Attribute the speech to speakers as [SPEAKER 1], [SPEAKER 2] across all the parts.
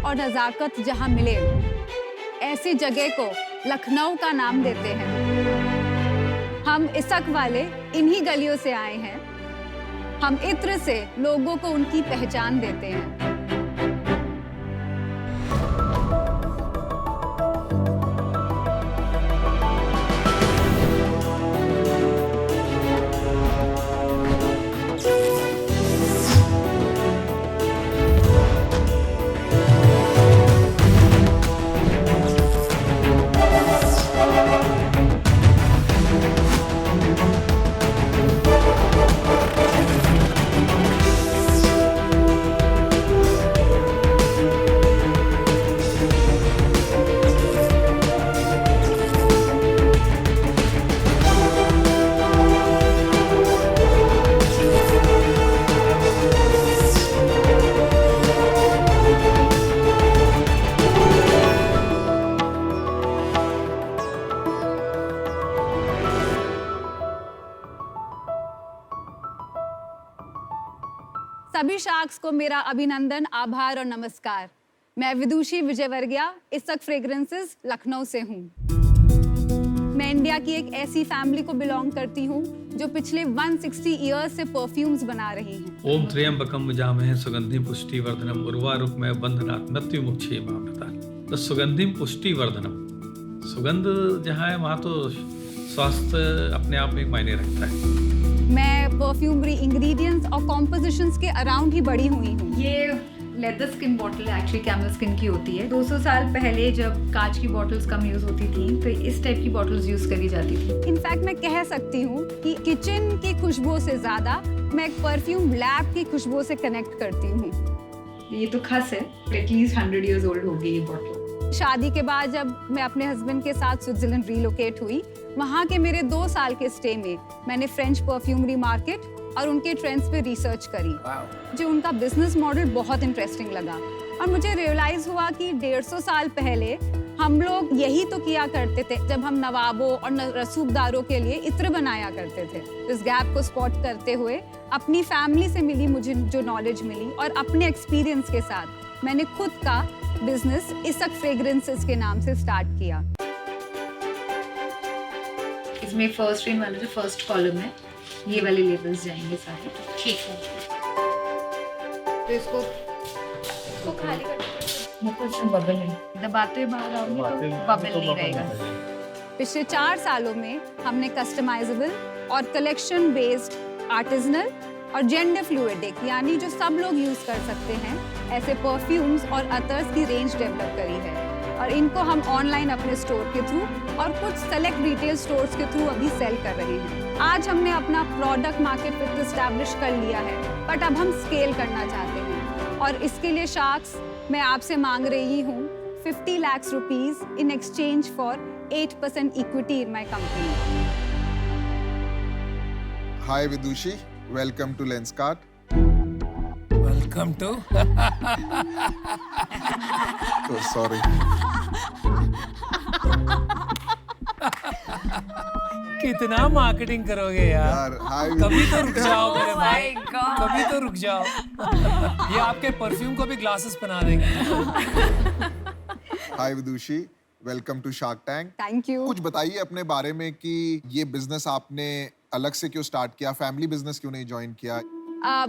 [SPEAKER 1] और नज़ाकत जहाँ मिले, ऐसी जगह को लखनऊ का नाम देते हैं। हम इसक वाले इन्हीं गलियों से आए हैं। हम इत्र से लोगों को उनकी पहचान देते हैं। सभी शार्क्स को मेरा अभिनंदन, आभार और नमस्कार। मैं विदुषी विजयवर्गीय, इसक फ्रेग्रेंसेस लखनऊ से हूँ। मैं इंडिया की एक ऐसी फैमिली को बिलोंग करती हूँ जो पिछले 160 इयर्स से परफ्यूम्स बना रही हैं।
[SPEAKER 2] ओम त्र्यंबकम यजामहे सुगंधिम पुष्टिवर्धनम उर्वारुकमेव बंधनात् मृत्युमुक्षेमामृतात्। तो सुगंधिम पुष्टिवर्धनम, सुगंध जहाँ है वहाँ तो स्वास्थ्य अपने आप में एक मायने रखता है।
[SPEAKER 1] मैं परफ्यूमरी इंग्रेडिएंट्स और कॉम्पोजिशंस के अराउंड ही बड़ी हुई हूँ।
[SPEAKER 3] ये leather skin bottle actually camel skin की होती है। 200 साल पहले जब कांच की बॉटल्स कम यूज होती थी तो इस टाइप की बॉटल्स यूज करी जाती थी।
[SPEAKER 1] इनफैक्ट मैं कह सकती हूँ कि किचन की खुशबू से ज्यादा मैं एक परफ्यूम लैब की खुशबू से कनेक्ट करती हूँ।
[SPEAKER 3] ये तो खास है, एटलीस्ट 100 इयर्स ओल्ड होगी ये बॉटल।
[SPEAKER 1] शादी के बाद जब मैं अपने हस्बैंड के साथ स्विट्जरलैंड रिलोकेट हुई, वहाँ के मेरे 2 साल के स्टे में मैंने फ्रेंच परफ्यूमरी मार्केट और उनके ट्रेंड्स पे रिसर्च करी। जो उनका बिजनेस मॉडल बहुत इंटरेस्टिंग लगा और मुझे रियलाइज हुआ कि 150 साल पहले हम लोग यही तो किया करते थे जब हम नवाबों और रसूखदारों के लिए इत्र बनाया करते थे। इस गैप को स्पॉट करते हुए अपनी फैमिली से मिली मुझे जो नॉलेज मिली और अपने एक्सपीरियंस के साथ मैंने खुद का बिजनेस इसक फ्रेग्रेंसेस के नाम से स्टार्ट किया।
[SPEAKER 3] इसमें फर्स्ट रेन वाला जो फर्स्ट कॉलम है, ये वाले लेबल्स जाएंगे सारे। ठीक है, तो इसको खाली कर बबल है, दबाते हुए बाहर आओगे तो बबल नहीं रहेगा।
[SPEAKER 1] पिछले 4 सालों में हमने कस्टमाइजेबल और कलेक्शन बेस्ड आर्टिजनल और जेंडर फ्लूइडिक यानी जो सब लोग यूज कर सकते हैं ऐसे परफ्यूम्स और अतर्स की रेंज डेवलप करी है और इनको हम ऑनलाइन अपने स्टोर के थ्रू और कुछ सेलेक्ट रिटेल स्टोर्स के थ्रू अभी सेल कर रहे हैं। आज हमने अपना प्रोडक्ट मार्केट फिट एस्टैब्लिश कर लिया है, बट अब हम स्केल करना चाहते हैं और इसके लिए शार्क्स मैं आपसे मांग रही हूँ 50 lakh rupees in exchange for 8% equity in my company.
[SPEAKER 4] Hi Vidushi, welcome to Lenskart.
[SPEAKER 5] Welcome to
[SPEAKER 4] sorry.
[SPEAKER 5] कितना मार्केटिंग करोगे यार?
[SPEAKER 4] हाय
[SPEAKER 5] कभी तो रुक जाओ मेरे भाई, कभी तो रुक जाओ। ये आपके परफ्यूम को भी ग्लासेस बना देंगे।
[SPEAKER 4] Hi Vidushi, welcome to Shark Tank.
[SPEAKER 1] Thank you.
[SPEAKER 4] कुछ बताइए अपने बारे में कि ये बिजनेस आपने अलग से क्यों स्टार्ट किया, फैमिली बिजनेस क्यों नहीं ज्वाइन किया?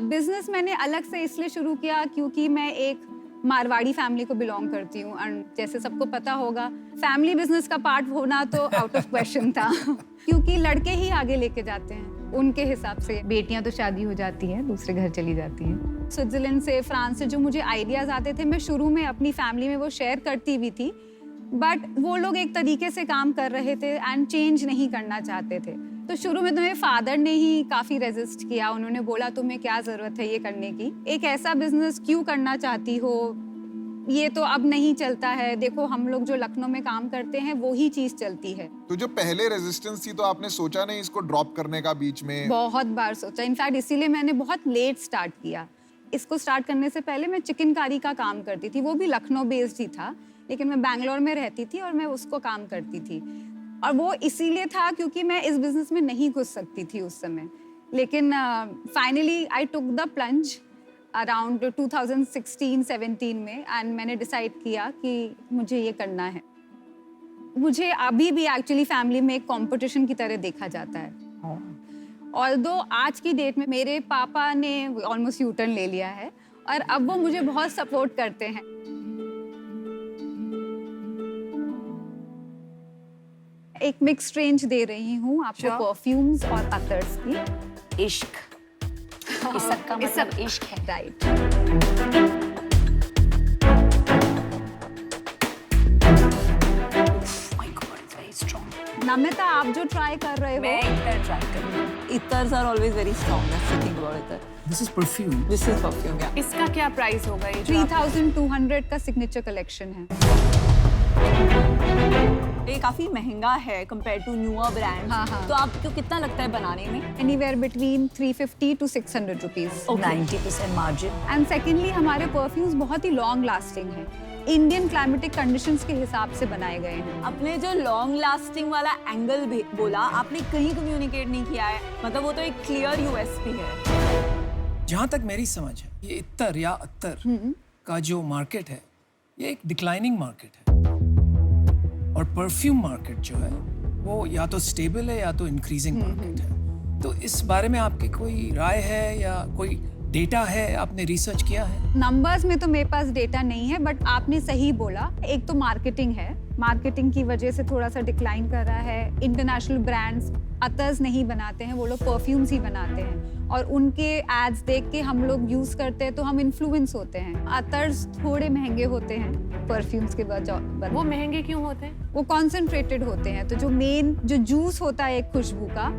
[SPEAKER 1] बिजनेस मैंने अलग से इसलिए शुरू किया क्योंकि मैं एक मारवाड़ी फैमिली को बिलोंग करती हूँ और जैसे सबको पता होगा फैमिली बिजनेस का पार्ट होना तो आउट ऑफ क्वेश्चन था क्योंकि लड़के ही आगे लेके जाते हैं उनके हिसाब से।
[SPEAKER 3] बेटियां तो शादी हो जाती हैं, दूसरे घर चली जाती हैं।
[SPEAKER 1] स्विट्जरलैंड से, फ्रांस से जो मुझे आइडियाज आते थे मैं शुरू में अपनी फैमिली में वो शेयर करती भी थी, बट वो लोग एक तरीके से काम कर रहे थे एंड चेंज नहीं करना चाहते थे। तो शुरू में तो मेरे फादर ने ही काफ़ी रेजिस्ट किया। उन्होंने बोला तुम्हें क्या ज़रूरत है ये करने की, एक ऐसा बिजनेस क्यों करना चाहती हो, ये तो अब नहीं चलता है। देखो हम लोग जो लखनऊ में काम करते हैं वो ही चीज़ चलती है।
[SPEAKER 4] तो जो पहले रेजिस्टेंस थी तो आपने सोचा नहीं इसको ड्रॉप करने का बीच में?
[SPEAKER 1] बहुत बार सोचा, इनफैक्ट इसीलिए मैंने बहुत लेट स्टार्ट किया। इसको स्टार्ट करने से पहले मैं चिकनकारी का काम करती थी, वो भी लखनऊ बेस्ड ही था, लेकिन मैं बैंगलोर में रहती थी और मैं उसको काम करती थी। और वो इसीलिए था क्योंकि मैं इस बिजनेस में नहीं घुस सकती थी उस समय। लेकिन finally I took the plunge around 2016-17 में, एंड मैंने डिसाइड किया कि मुझे ये करना है। मुझे अभी भी एक्चुअली फैमिली में एक कंपटीशन की तरह देखा जाता है। ऑल्दो आज की डेट में मेरे पापा ने ऑलमोस्ट यू टर्न ले लिया है और अब वो मुझे बहुत सपोर्ट करते हैं। एक मिक्स रेंज दे रही हूँ आपको परफ्यूम्स और अतर्स की।
[SPEAKER 6] इश्क, इसक का मतलब इश्क है।
[SPEAKER 1] Right.
[SPEAKER 6] My God, it's very strong.
[SPEAKER 1] Namita, आप जो ट्राई कर रहे
[SPEAKER 6] मैं
[SPEAKER 1] हो,
[SPEAKER 6] इतर ट्राई करूंगी। Ittars are always very strong, that's the thing about ittar.
[SPEAKER 5] This is perfume.
[SPEAKER 6] This is perfume, yeah.
[SPEAKER 3] इसका क्या प्राइस होगा ये? जो आप-
[SPEAKER 1] 3200 का सिग्नेचर कलेक्शन है।
[SPEAKER 6] ये काफी महंगा है कंपेयर टू न्यूअर ब्रांड्स।
[SPEAKER 1] हाँ, हाँ।
[SPEAKER 6] तो आपको कितना लगता है बनाने में?
[SPEAKER 1] Anywhere between 350 to 600 rupees.
[SPEAKER 6] 90% margin.
[SPEAKER 1] And secondly हमारे परफ्यूम्स बहुत ही लॉन्ग लास्टिंग हैं। इंडियन क्लाइमेटिक कंडीशंस के हिसाब से बनाए गए हैं।
[SPEAKER 6] आपने जो लॉन्ग लास्टिंग वाला एंगल बोला, आपने कहीं कम्युनिकेट नहीं किया है, मतलब वो तो एक क्लियर यूएसपी है।
[SPEAKER 5] जहाँ तक मेरी समझ है, ये इत्तर या अत्तर का जो मार्केट है, ये एक डिक्लाइनिंग मार्केट है, और परफ्यूम मार्केट जो है वो या तो स्टेबल है या तो इंक्रीजिंग मार्केट है। तो इस बारे में आपकी कोई राय है या कोई डेटा है, आपने रिसर्च किया है?
[SPEAKER 1] नंबर्स में तो मेरे पास डेटा नहीं है, बट आपने सही बोला। एक तो मार्केटिंग है, मार्केटिंग की वजह से थोड़ा सा डिक्लाइन कर रहा है। इंटरनेशनल ब्रांड्स अतर्स नहीं बनाते हैं, वो लोग परफ्यूम्स ही बनाते हैं, और उनके एड्स देख के हम लोग यूज करते हैं तो हम इन्फ्लुएंस होते हैं। अतर्स थोड़े महंगे होते हैं परफ्यूम्स के बजाय।
[SPEAKER 3] वो महंगे क्यों होते हैं?
[SPEAKER 1] वो कॉन्सेंट्रेटेड होते हैं, तो जो मेन जो जूस होता है एक खुशबू का,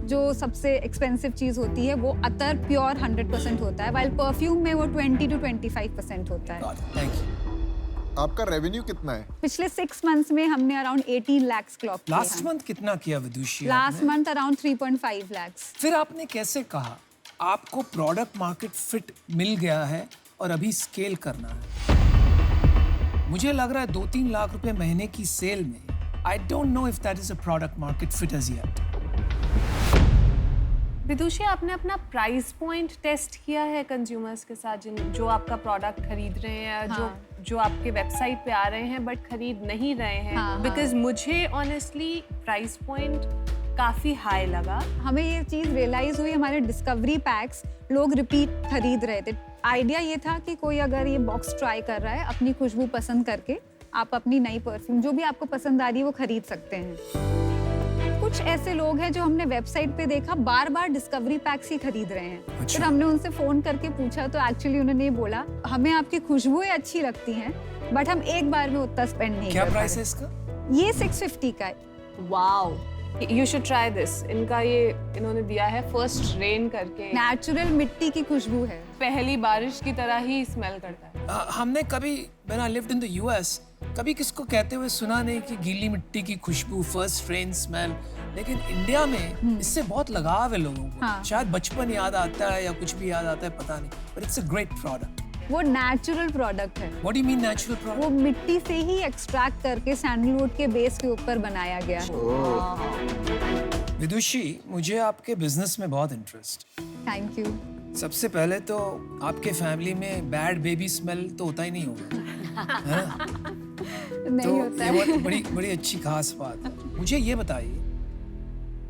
[SPEAKER 1] जो सबसे एक्सपेंसिव चीज होती है, वो अतर प्योर 100% होता है, वाइल परफ्यूम में वो 20 to 25% होता है।
[SPEAKER 5] Thank you.
[SPEAKER 4] आपका रेवेन्यू कितना है?
[SPEAKER 1] पिछले 6 मंथ्स में हमने अराउंड 18 lakhs क्लॉक किया।
[SPEAKER 5] लास्ट मंथ कितना किया Vidushi?
[SPEAKER 1] Last month around 3.5 lakhs।
[SPEAKER 5] फिर आपने कैसे कहा आपको प्रोडक्ट मार्केट फिट मिल गया है और अभी स्केल करना है? मुझे लग रहा है 2-3 लाख रुपए महीने की सेल में, I don't know if that is a product market fit as yet.
[SPEAKER 3] Vidushi, आपने अपना प्राइस पॉइंट टेस्ट किया है कंज्यूमर्स के साथ, जो आपका प्रोडक्ट खरीद रहे हैं, जो आपके वेबसाइट पे आ रहे हैं बट खरीद नहीं रहे हैं? बिकॉज मुझे ऑनेस्टली प्राइस पॉइंट काफी हाई लगा।
[SPEAKER 1] हमें ये चीज रियलाइज हुई, हमारे डिस्कवरी पैक्स लोग रिपीट खरीद रहे थे। आइडिया ये था कि कोई अगर ये बॉक्स ट्राई कर रहा है, अपनी खुशबू पसंद करके आप अपनी नई परफ्यूम जो भी आपको पसंद आ रही है वो खरीद सकते हैं। कुछ ऐसे लोग हैं जो हमने वेबसाइट पे देखा बार बार डिस्कवरी पैक्स ही खरीद रहे हैं।
[SPEAKER 5] अच्छा।
[SPEAKER 1] फिर हमने उनसे फोन करके पूछा तो एक्चुअली उन्होंने ये बोला, हमें आपकी खुशबुएं अच्छी लगती हैं बट हम एक बार में उतना स्पेंड नहीं
[SPEAKER 5] क्या
[SPEAKER 1] कर
[SPEAKER 5] प्राइस
[SPEAKER 1] पा
[SPEAKER 5] है
[SPEAKER 1] रहे।
[SPEAKER 5] इसका?
[SPEAKER 1] ये 650 का है।
[SPEAKER 6] Wow,
[SPEAKER 3] you should try this. इनका ये इन्होंने दिया है फर्स्ट रेन करके,
[SPEAKER 1] नेचुरल मिट्टी की खुशबू है।
[SPEAKER 3] पहली बारिश की तरह ही स्मेल करता है।
[SPEAKER 5] हमने कभी when I lived in the US कभी किसको कहते हुए सुना नहीं कि गीली मिट्टी की खुशबू, फर्स्ट रेन स्मेल, लेकिन इंडिया में इससे बहुत लगाव है लोगों को।
[SPEAKER 1] हाँ।
[SPEAKER 5] शायद बचपन याद आता है या कुछ भी याद आता है, पता नहीं, but it's a great product.
[SPEAKER 1] वो नेचुरल प्रोडक्ट है।
[SPEAKER 5] What do you mean natural product?
[SPEAKER 1] वो मिट्टी से ही एक्सट्रैक्ट करके सैंडलवुड के बेस के ऊपर बनाया गया है।
[SPEAKER 5] विदुषी, मुझे आपके बिजनेस में बहुत इंटरेस्ट।
[SPEAKER 1] Thank you.
[SPEAKER 5] सबसे पहले तो आपके फैमिली में बैड बेबी स्मेल तो होता ही नहीं होगा, है ना?
[SPEAKER 1] नहीं
[SPEAKER 5] तो
[SPEAKER 1] होता
[SPEAKER 5] ये
[SPEAKER 1] है।
[SPEAKER 5] बहुत बड़ी बड़ी अच्छी खास बात है। मुझे ये बताइए,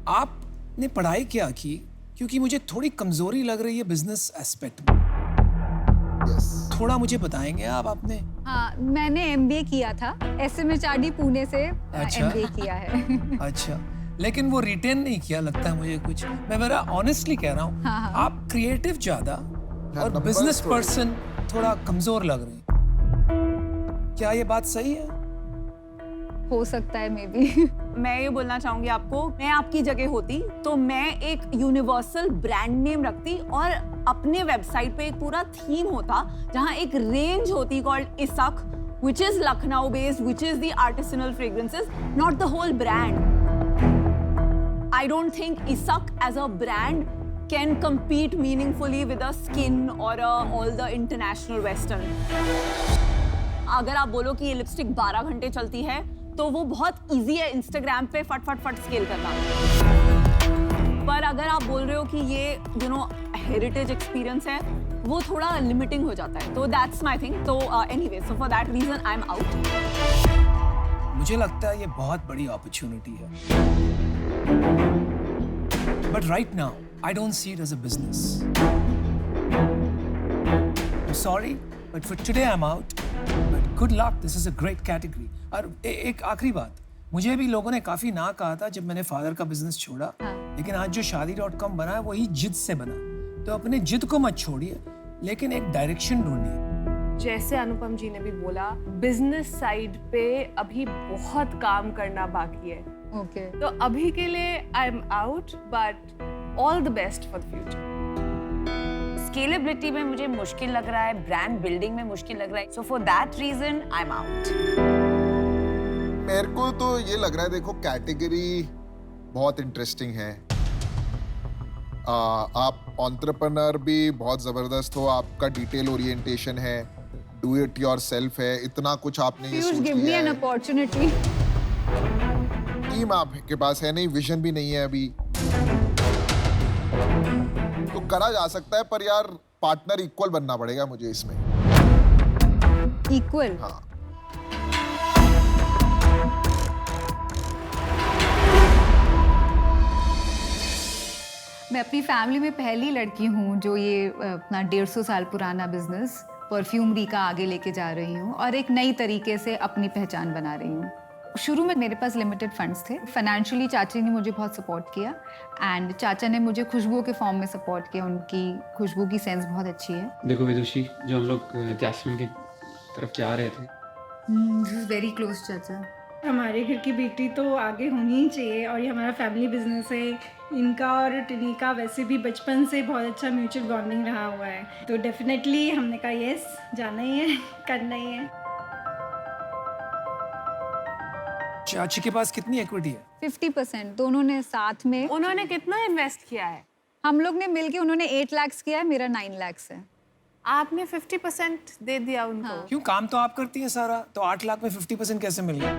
[SPEAKER 5] आपने पढ़ाई क्या की? क्योंकि मुझे थोड़ी कमजोरी लग रही है बिजनेस एस्पेक्ट में।
[SPEAKER 4] यस।
[SPEAKER 5] थोड़ा मुझे बताएंगे आप? आपने
[SPEAKER 1] हाँ, मैंने MBA किया था, SMHRD पुणे से
[SPEAKER 5] अच्छा।
[SPEAKER 1] MBA किया है।
[SPEAKER 5] अच्छा, लेकिन वो रिटेन नहीं किया लगता है मुझे कुछ। मैं मेरा ऑनेस्टली कह रहा हूँ,
[SPEAKER 1] हाँ, हाँ।
[SPEAKER 5] आप क्रिएटिव ज्यादा और
[SPEAKER 4] numbers
[SPEAKER 5] बिजनेस
[SPEAKER 4] थोड़े।
[SPEAKER 5] पर्सन थोड़ा कमजोर लग रही हैं। क्या ये बात सही है?
[SPEAKER 1] हो सकता है मे बी।
[SPEAKER 6] मैं ये बोलना चाहूंगी आपको, मैं आपकी जगह होती तो मैं एक यूनिवर्सल ब्रांड नेम रखती और अपने वेबसाइट पे एक पूरा थीम होता जहां एक रेंज होती कॉल्ड इसक, which is Lucknow based, which is the artisanal fragrances, not the whole brand. I don't think Isak as a brand can compete meaningfully with a Skin or all the international western. अगर आप बोलो कि ये lipstick 12 घंटे चलती है तो वो बहुत इजी है इंस्टाग्राम पे फट फट फट स्केल करना। पर अगर आप बोल रहे हो कि ये हेरिटेज एक्सपीरियंस है, वो थोड़ा लिमिटिंग हो जाता है, तो दैट्स माय थिंग। तो anyway, so for that reason I am out.
[SPEAKER 5] मुझे लगता है ये बहुत बड़ी अपॉर्चुनिटी है, but right now I don't see it as a business. Sorry, but for today I am out, but good luck, this is a great category. और एक आखिरी बात, मुझे भी लोगों ने काफी ना कहा था जब मैंने फादर का बिजनेस छोड़ा, लेकिन आज जो शादी.com बना है वही जिद से बना। तो अपने जिद को मत छोड़िए, लेकिन एक डायरेक्शन ढूंढिए।
[SPEAKER 7] जैसे अनुपम जी ने भी बोला, बिजनेस साइड पे अभी बहुत काम करना बाकी है।
[SPEAKER 1] ओके
[SPEAKER 7] तो अभी के लिए आई am out, but all the best for the future.
[SPEAKER 6] Scalability में मुझे मुश्किल लग रहा है, ब्रांड बिल्डिंग में मुश्किल लग रहा है, so for that reason I am out.
[SPEAKER 4] मेरे को तो ये लग रहा है, देखो कैटेगरी बहुत इंटरेस्टिंग है। आप एंटरप्रेन्योर भी बहुत जबरदस्त हो, आपका डिटेल ओरिएंटेशन है, डू इट योरसेल्फ है, इतना कुछ आपने ये
[SPEAKER 1] पीयूष,
[SPEAKER 4] सोच
[SPEAKER 1] गिव मी
[SPEAKER 4] लिया
[SPEAKER 1] एन
[SPEAKER 4] है।
[SPEAKER 1] अपॉर्चुनिटी।
[SPEAKER 4] टीम आपके पास है नहीं, विजन भी नहीं है अभी, तो करा जा सकता है, पर यार पार्टनर इक्वल बनना पड़ेगा मुझे इसमें।
[SPEAKER 1] इक्वल?
[SPEAKER 4] हाँ,
[SPEAKER 1] मैं अपनी फैमिली में पहली लड़की हूँ जो ये अपना 150 साल पुराना बिजनेस परफ्यूमरी का आगे लेके जा रही हूँ और एक नई तरीके से अपनी पहचान बना रही हूँ। शुरू में मेरे पास लिमिटेड फंड्स थे, फाइनेंशियली चाची ने मुझे बहुत सपोर्ट किया एंड चाचा ने मुझे खुशबू के फॉर्म में सपोर्ट किया। उनकी खुशबू की सेंस बहुत अच्छी है।
[SPEAKER 8] देखो विदुषी, जो हम लोग जैस्मिन की तरफ जा रहे थे,
[SPEAKER 1] दिस इज वेरी क्लोज चाचा।
[SPEAKER 9] हमारे घर की बेटी तो आगे होनी ही चाहिए और ये हमारा फैमिली बिजनेस है। इनका और टिनी का वैसे भी बचपन से बहुत अच्छा म्यूचुअल बॉन्डिंग रहा हुआ है, तो डेफिनेटली हमने कहा यस, जाना ही है, करना ही है।
[SPEAKER 5] चाची के पास कितनी इक्विटी है?
[SPEAKER 1] 50% दोनों ने साथ में।
[SPEAKER 7] उन्होंने कितना इन्वेस्ट किया है?
[SPEAKER 1] हम लोग ने मिलके, उन्होंने 8 लाख किया है, मेरा 9 लाख है।
[SPEAKER 7] आपने 50% दे दिया उनको?
[SPEAKER 5] क्यों, काम तो आप करती हैं सारा, तो 8 लाख में 50% कैसे मिल गया?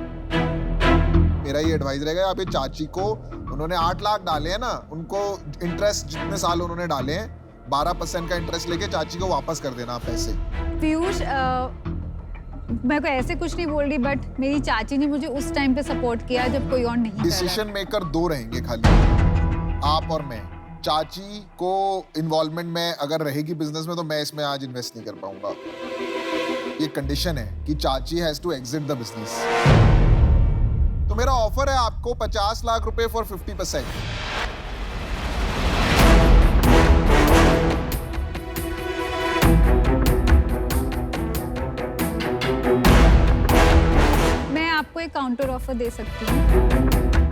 [SPEAKER 4] मेरा ये एडवाइस रहेगा, आप ये चाची को, उन्होंने 8 लाख डाले हैं ना, उनको इंटरेस्ट जितने साल उन्होंने डाले हैं 12% का इंटरेस्ट लेके चाची को वापस कर देना आप पैसे।
[SPEAKER 1] पीयूष, मैं को ऐसे कुछ नहीं बोल रही, बट मेरी चाची ने मुझे उस टाइम पे सपोर्ट किया जब कोई और नहीं कर रहा।
[SPEAKER 4] डिसीजन मेकर 2 रहेंगे खाली, आप और मैं। चाची को इन्वॉल्वमेंट में अगर रहेगी बिजनेस में, तो मैं इसमें आज इन्वेस्ट नहीं कर पाऊंगा। ये कंडीशन है कि चाची has to exit the business. तो मेरा ऑफर है आपको 50 लाख रुपए फॉर 50%।
[SPEAKER 1] मैं आपको एक काउंटर ऑफर दे सकती हूँ।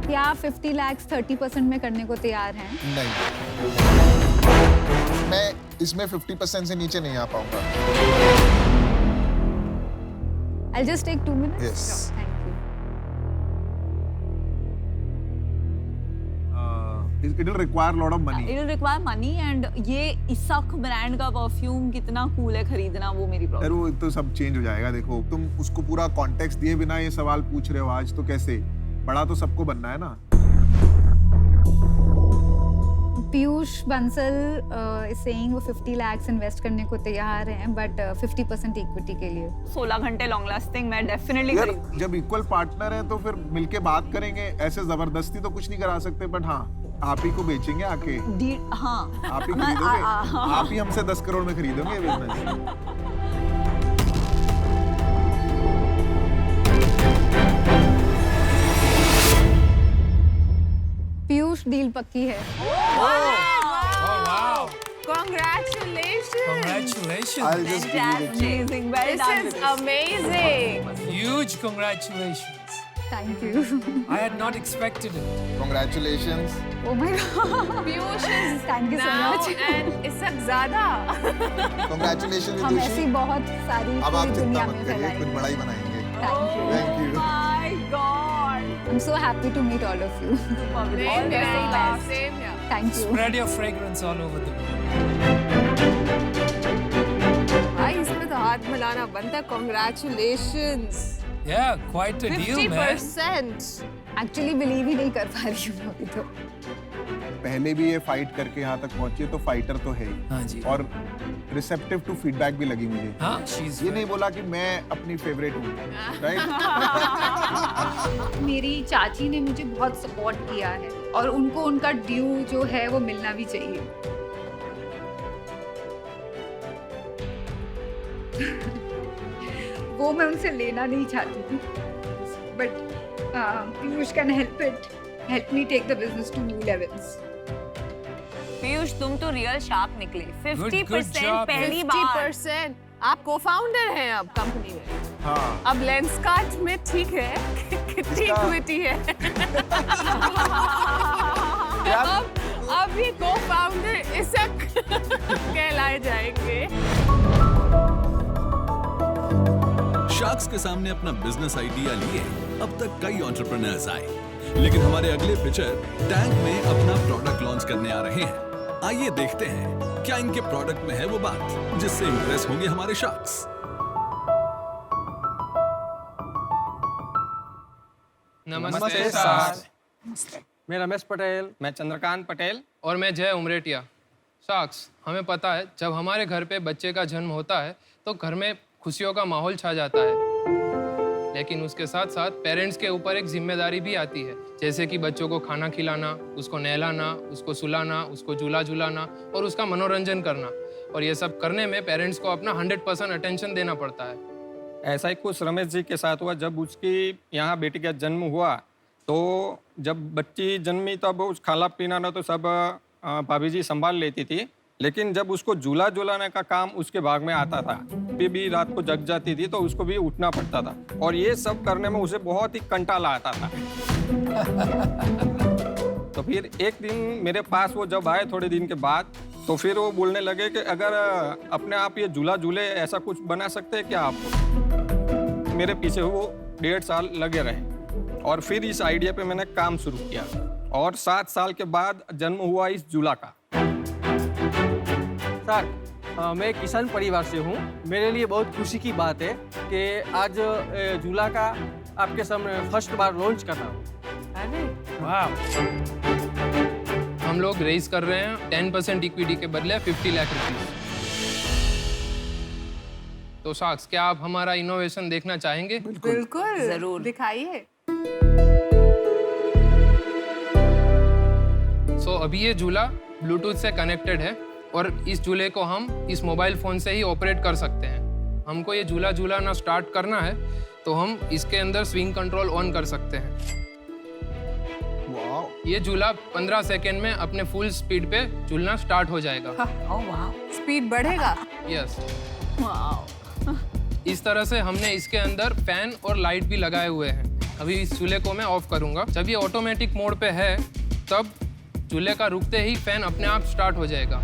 [SPEAKER 1] क्या आप 50 लाख 30% में करने को तैयार हैं?
[SPEAKER 4] नहीं, मैं इसमें 50% से नीचे नहीं आ पाऊंगा।
[SPEAKER 1] I'll just take 2 minutes.
[SPEAKER 4] Yes.
[SPEAKER 1] Sure, thank you.
[SPEAKER 10] It will require a lot of money.
[SPEAKER 6] It will require money and ये इसक ब्रांड का परफ्यूम कितना कूल है खरीदना, वो मेरी
[SPEAKER 10] यार
[SPEAKER 6] प्रॉब्लम।
[SPEAKER 10] वो तो सब चेंज हो जाएगा। देखो, तुम उसको पूरा कॉन्टेक्स्ट दिए बिना ये सवाल पूछ रहे हो आज, तो कैसे? बड़ा तो सबको बनना है ना।
[SPEAKER 1] पीयूष बंसल is saying वो 50 लाख इन्वेस्ट करने को तैयार हैं, बट 50% इक्विटी के लिए।
[SPEAKER 6] 16 घंटे लॉन्ग लास्टिंग मैं डेफिनेटली
[SPEAKER 10] यार
[SPEAKER 6] खरीदूंगी।
[SPEAKER 10] जब इक्वल पार्टनर है तो फिर मिलके बात करेंगे। ऐसे जबरदस्ती तो कुछ नहीं करा सकते, बट हाँ, आप ही को बेचेंगे आके।
[SPEAKER 6] हाँ,
[SPEAKER 10] आप ही खरीदोगे, आप ही हमसे 10 करोड़ में खरीदोगे ये बिजनेस।
[SPEAKER 1] पीयूष, डील पक्की है।
[SPEAKER 7] Congratulations!
[SPEAKER 5] Congratulations.
[SPEAKER 10] I'll just give you the check.
[SPEAKER 6] Amazing, well
[SPEAKER 7] This
[SPEAKER 6] done.
[SPEAKER 7] is amazing.
[SPEAKER 5] Huge congratulations.
[SPEAKER 1] Thank you.
[SPEAKER 5] I had not expected it.
[SPEAKER 4] Congratulations.
[SPEAKER 1] Oh my God.
[SPEAKER 7] Piyush is
[SPEAKER 1] Thank you so
[SPEAKER 7] now
[SPEAKER 1] much.
[SPEAKER 7] and Isak Zada.
[SPEAKER 4] Congratulations
[SPEAKER 1] हम
[SPEAKER 4] विदुषी।
[SPEAKER 1] ऐसी बहुत सारी
[SPEAKER 4] अब आप
[SPEAKER 1] पूरी
[SPEAKER 4] चिंता
[SPEAKER 1] दुनिया
[SPEAKER 4] मत
[SPEAKER 1] में
[SPEAKER 4] करिए,
[SPEAKER 1] फैलाएंगे।
[SPEAKER 4] कुछ बड़ा ही बनाएंगे।
[SPEAKER 1] Thank you.
[SPEAKER 4] Thank you.
[SPEAKER 6] My God.
[SPEAKER 1] I'm so happy to meet all of you.
[SPEAKER 6] All the
[SPEAKER 7] Same
[SPEAKER 6] very
[SPEAKER 7] here.
[SPEAKER 6] best.
[SPEAKER 7] Same here.
[SPEAKER 1] Thank you.
[SPEAKER 5] Spread your fragrance all over the world.
[SPEAKER 7] भाई इसमें तो हाथ मिलाना बनता है। Congratulations.
[SPEAKER 5] Yeah, quite a deal, man.
[SPEAKER 7] 50%.
[SPEAKER 1] Actually believe ही नहीं कर पा रही हूँ अभी तो।
[SPEAKER 10] पहले भी ये फाइट करके यहाँ तक पहुंची है, तो फाइटर तो है ही।
[SPEAKER 5] हाँ जी।
[SPEAKER 10] और रिसेप्टिव टू फीडबैक भी लगी मुझे।
[SPEAKER 5] हाँ, she's
[SPEAKER 10] ये नहीं बोला कि मैं अपनी फेवरेट हूँ, राइट?
[SPEAKER 1] मेरी चाची ने मुझे बहुत सपोर्ट किया है और उनको उनका ड्यू जो है वो मिलना भी चाहिए। वो मैं उनसे लेना नहीं चाहती थी, but Piyush can help me take the business to new levels.
[SPEAKER 6] Piyush, तुम तो रियल शार्प निकले। 50%
[SPEAKER 5] job,
[SPEAKER 6] पहली बार।
[SPEAKER 7] 50%। आप को-फाउंडर हैं अब कंपनी में।
[SPEAKER 10] हाँ।
[SPEAKER 7] अब लेंसकार्ट में ठीक है कितनी इक्विटी है। अब ये को-फाउंडर इसक कहलाए जाएंगे।
[SPEAKER 11] शार्क्स के सामने अपना बिजनेस आइडिया लिए अब तक कई एंटरप्रेन्योर्स आए, लेकिन हमारे अगले पिचर टैंक में अपना प्रोडक्ट लॉन्च करने आ रहे हैं। आइए देखते हैं क्या इनके प्रोडक्ट में है वो बात जिससे इंप्रेस होंगे हमारे शार्क्स।
[SPEAKER 12] नमस्ते सर। मैं रमेश पटेल। मैं चंद्रकांत पटेल। और मैं जय उमरेटिया। शार्क्स, हमें पता है जब हमारे घर पे बच्चे का जन्म होता है तो घर में खुशियों का माहौल छा जाता है, लेकिन उसके साथ साथ पेरेंट्स के ऊपर एक जिम्मेदारी भी आती है, जैसे कि बच्चों को खाना खिलाना, उसको नहलाना, उसको सुलाना, उसको झूला झुलाना और उसका मनोरंजन करना। और ये सब करने में पेरेंट्स को अपना 100% अटेंशन देना पड़ता है।
[SPEAKER 8] ऐसा ही कुछ रमेश जी के साथ हुआ। जब उसकी यहाँ बेटी का जन्म हुआ तो जब बच्ची जन्मी तब उस खाना पीना तो सब भाभी जी संभाल लेती थी, लेकिन जब उसको झूला झुलाने का काम उसके भाग में आता था, भी रात को जग जाती थी तो उसको भी उठना पड़ता था और ये सब करने में उसे बहुत ही कंटाला आता था। तो फिर एक दिन मेरे पास वो जब आए थोड़े दिन के बाद, तो फिर वो बोलने लगे कि अगर अपने आप ये झूला झूले ऐसा कुछ बना सकते हैं क्या आप? मेरे पीछे वो 1.5 साल लगे रहे और फिर इस आइडिया पे मैंने काम शुरू किया और 7 साल के बाद जन्म हुआ इस झूला का।
[SPEAKER 12] सर, मैं किसान परिवार से हूँ। मेरे लिए बहुत खुशी की बात है कि आज झूला का आपके सामने फर्स्ट बार लॉन्च कर रहा हूँ।
[SPEAKER 5] वाह।
[SPEAKER 12] हम लोग रेज कर रहे हैं 10% इक्विटी के बदले 50 लाख रुपीस। तो शार्क्स, क्या आप हमारा इनोवेशन देखना चाहेंगे?
[SPEAKER 7] बिल्कुल,
[SPEAKER 6] जरूर।
[SPEAKER 7] दिखाइए।
[SPEAKER 12] अभी ये झूला ब्लूटूथ से कनेक्टेड है और इस झूले को हम इस मोबाइल फोन से ही ऑपरेट कर सकते हैं। हमको ये झूला झूलाना स्टार्ट करना है तो हम इसके अंदर स्विंग कंट्रोल ऑन कर सकते हैं। ये झूला 15 सेकेंड में अपने फुल स्पीड पे झूलना स्टार्ट हो जाएगा।
[SPEAKER 7] स्पीड बढ़ेगा।
[SPEAKER 12] यस। इस तरह से हमने इसके अंदर फैन और लाइट भी लगाए हुए हैं। अभी इस झूले को मैं ऑफ करूंगा। जब ये ऑटोमेटिक मोड पे है तब झूले का रुकते ही फैन अपने आप स्टार्ट हो जाएगा।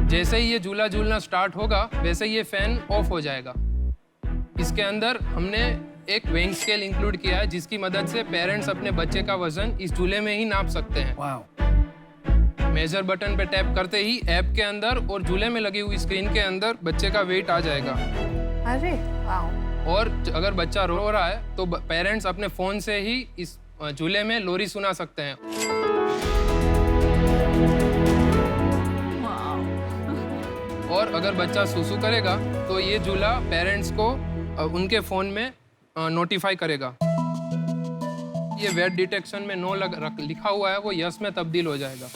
[SPEAKER 12] जैसे ही ये झूला झूलना स्टार्ट होगा वैसे ही ये फैन ऑफ हो जाएगा। इसके अंदर हमने एक वेइंग स्केल इंक्लूड किया है जिसकी मदद से पेरेंट्स अपने बच्चे का वजन इस झूले में ही नाप सकते हैं। मेजर बटन पे टैप करते ही ऐप के अंदर और झूले में लगी हुई स्क्रीन के अंदर बच्चे का वेट आ जाएगा।
[SPEAKER 7] अरे वाह।
[SPEAKER 12] और अगर बच्चा रो रहा है तो पेरेंट्स अपने फोन से ही इस झूले में लोरी सुना सकते हैं। और अगर बच्चा सुसु करेगा तो ये झूला पेरेंट्स को उनके फोन में नोटिफाई करेगा। ये वेट डिटेक्शन में नो लिखा हुआ है वो यस में तब्दील हो जाएगा।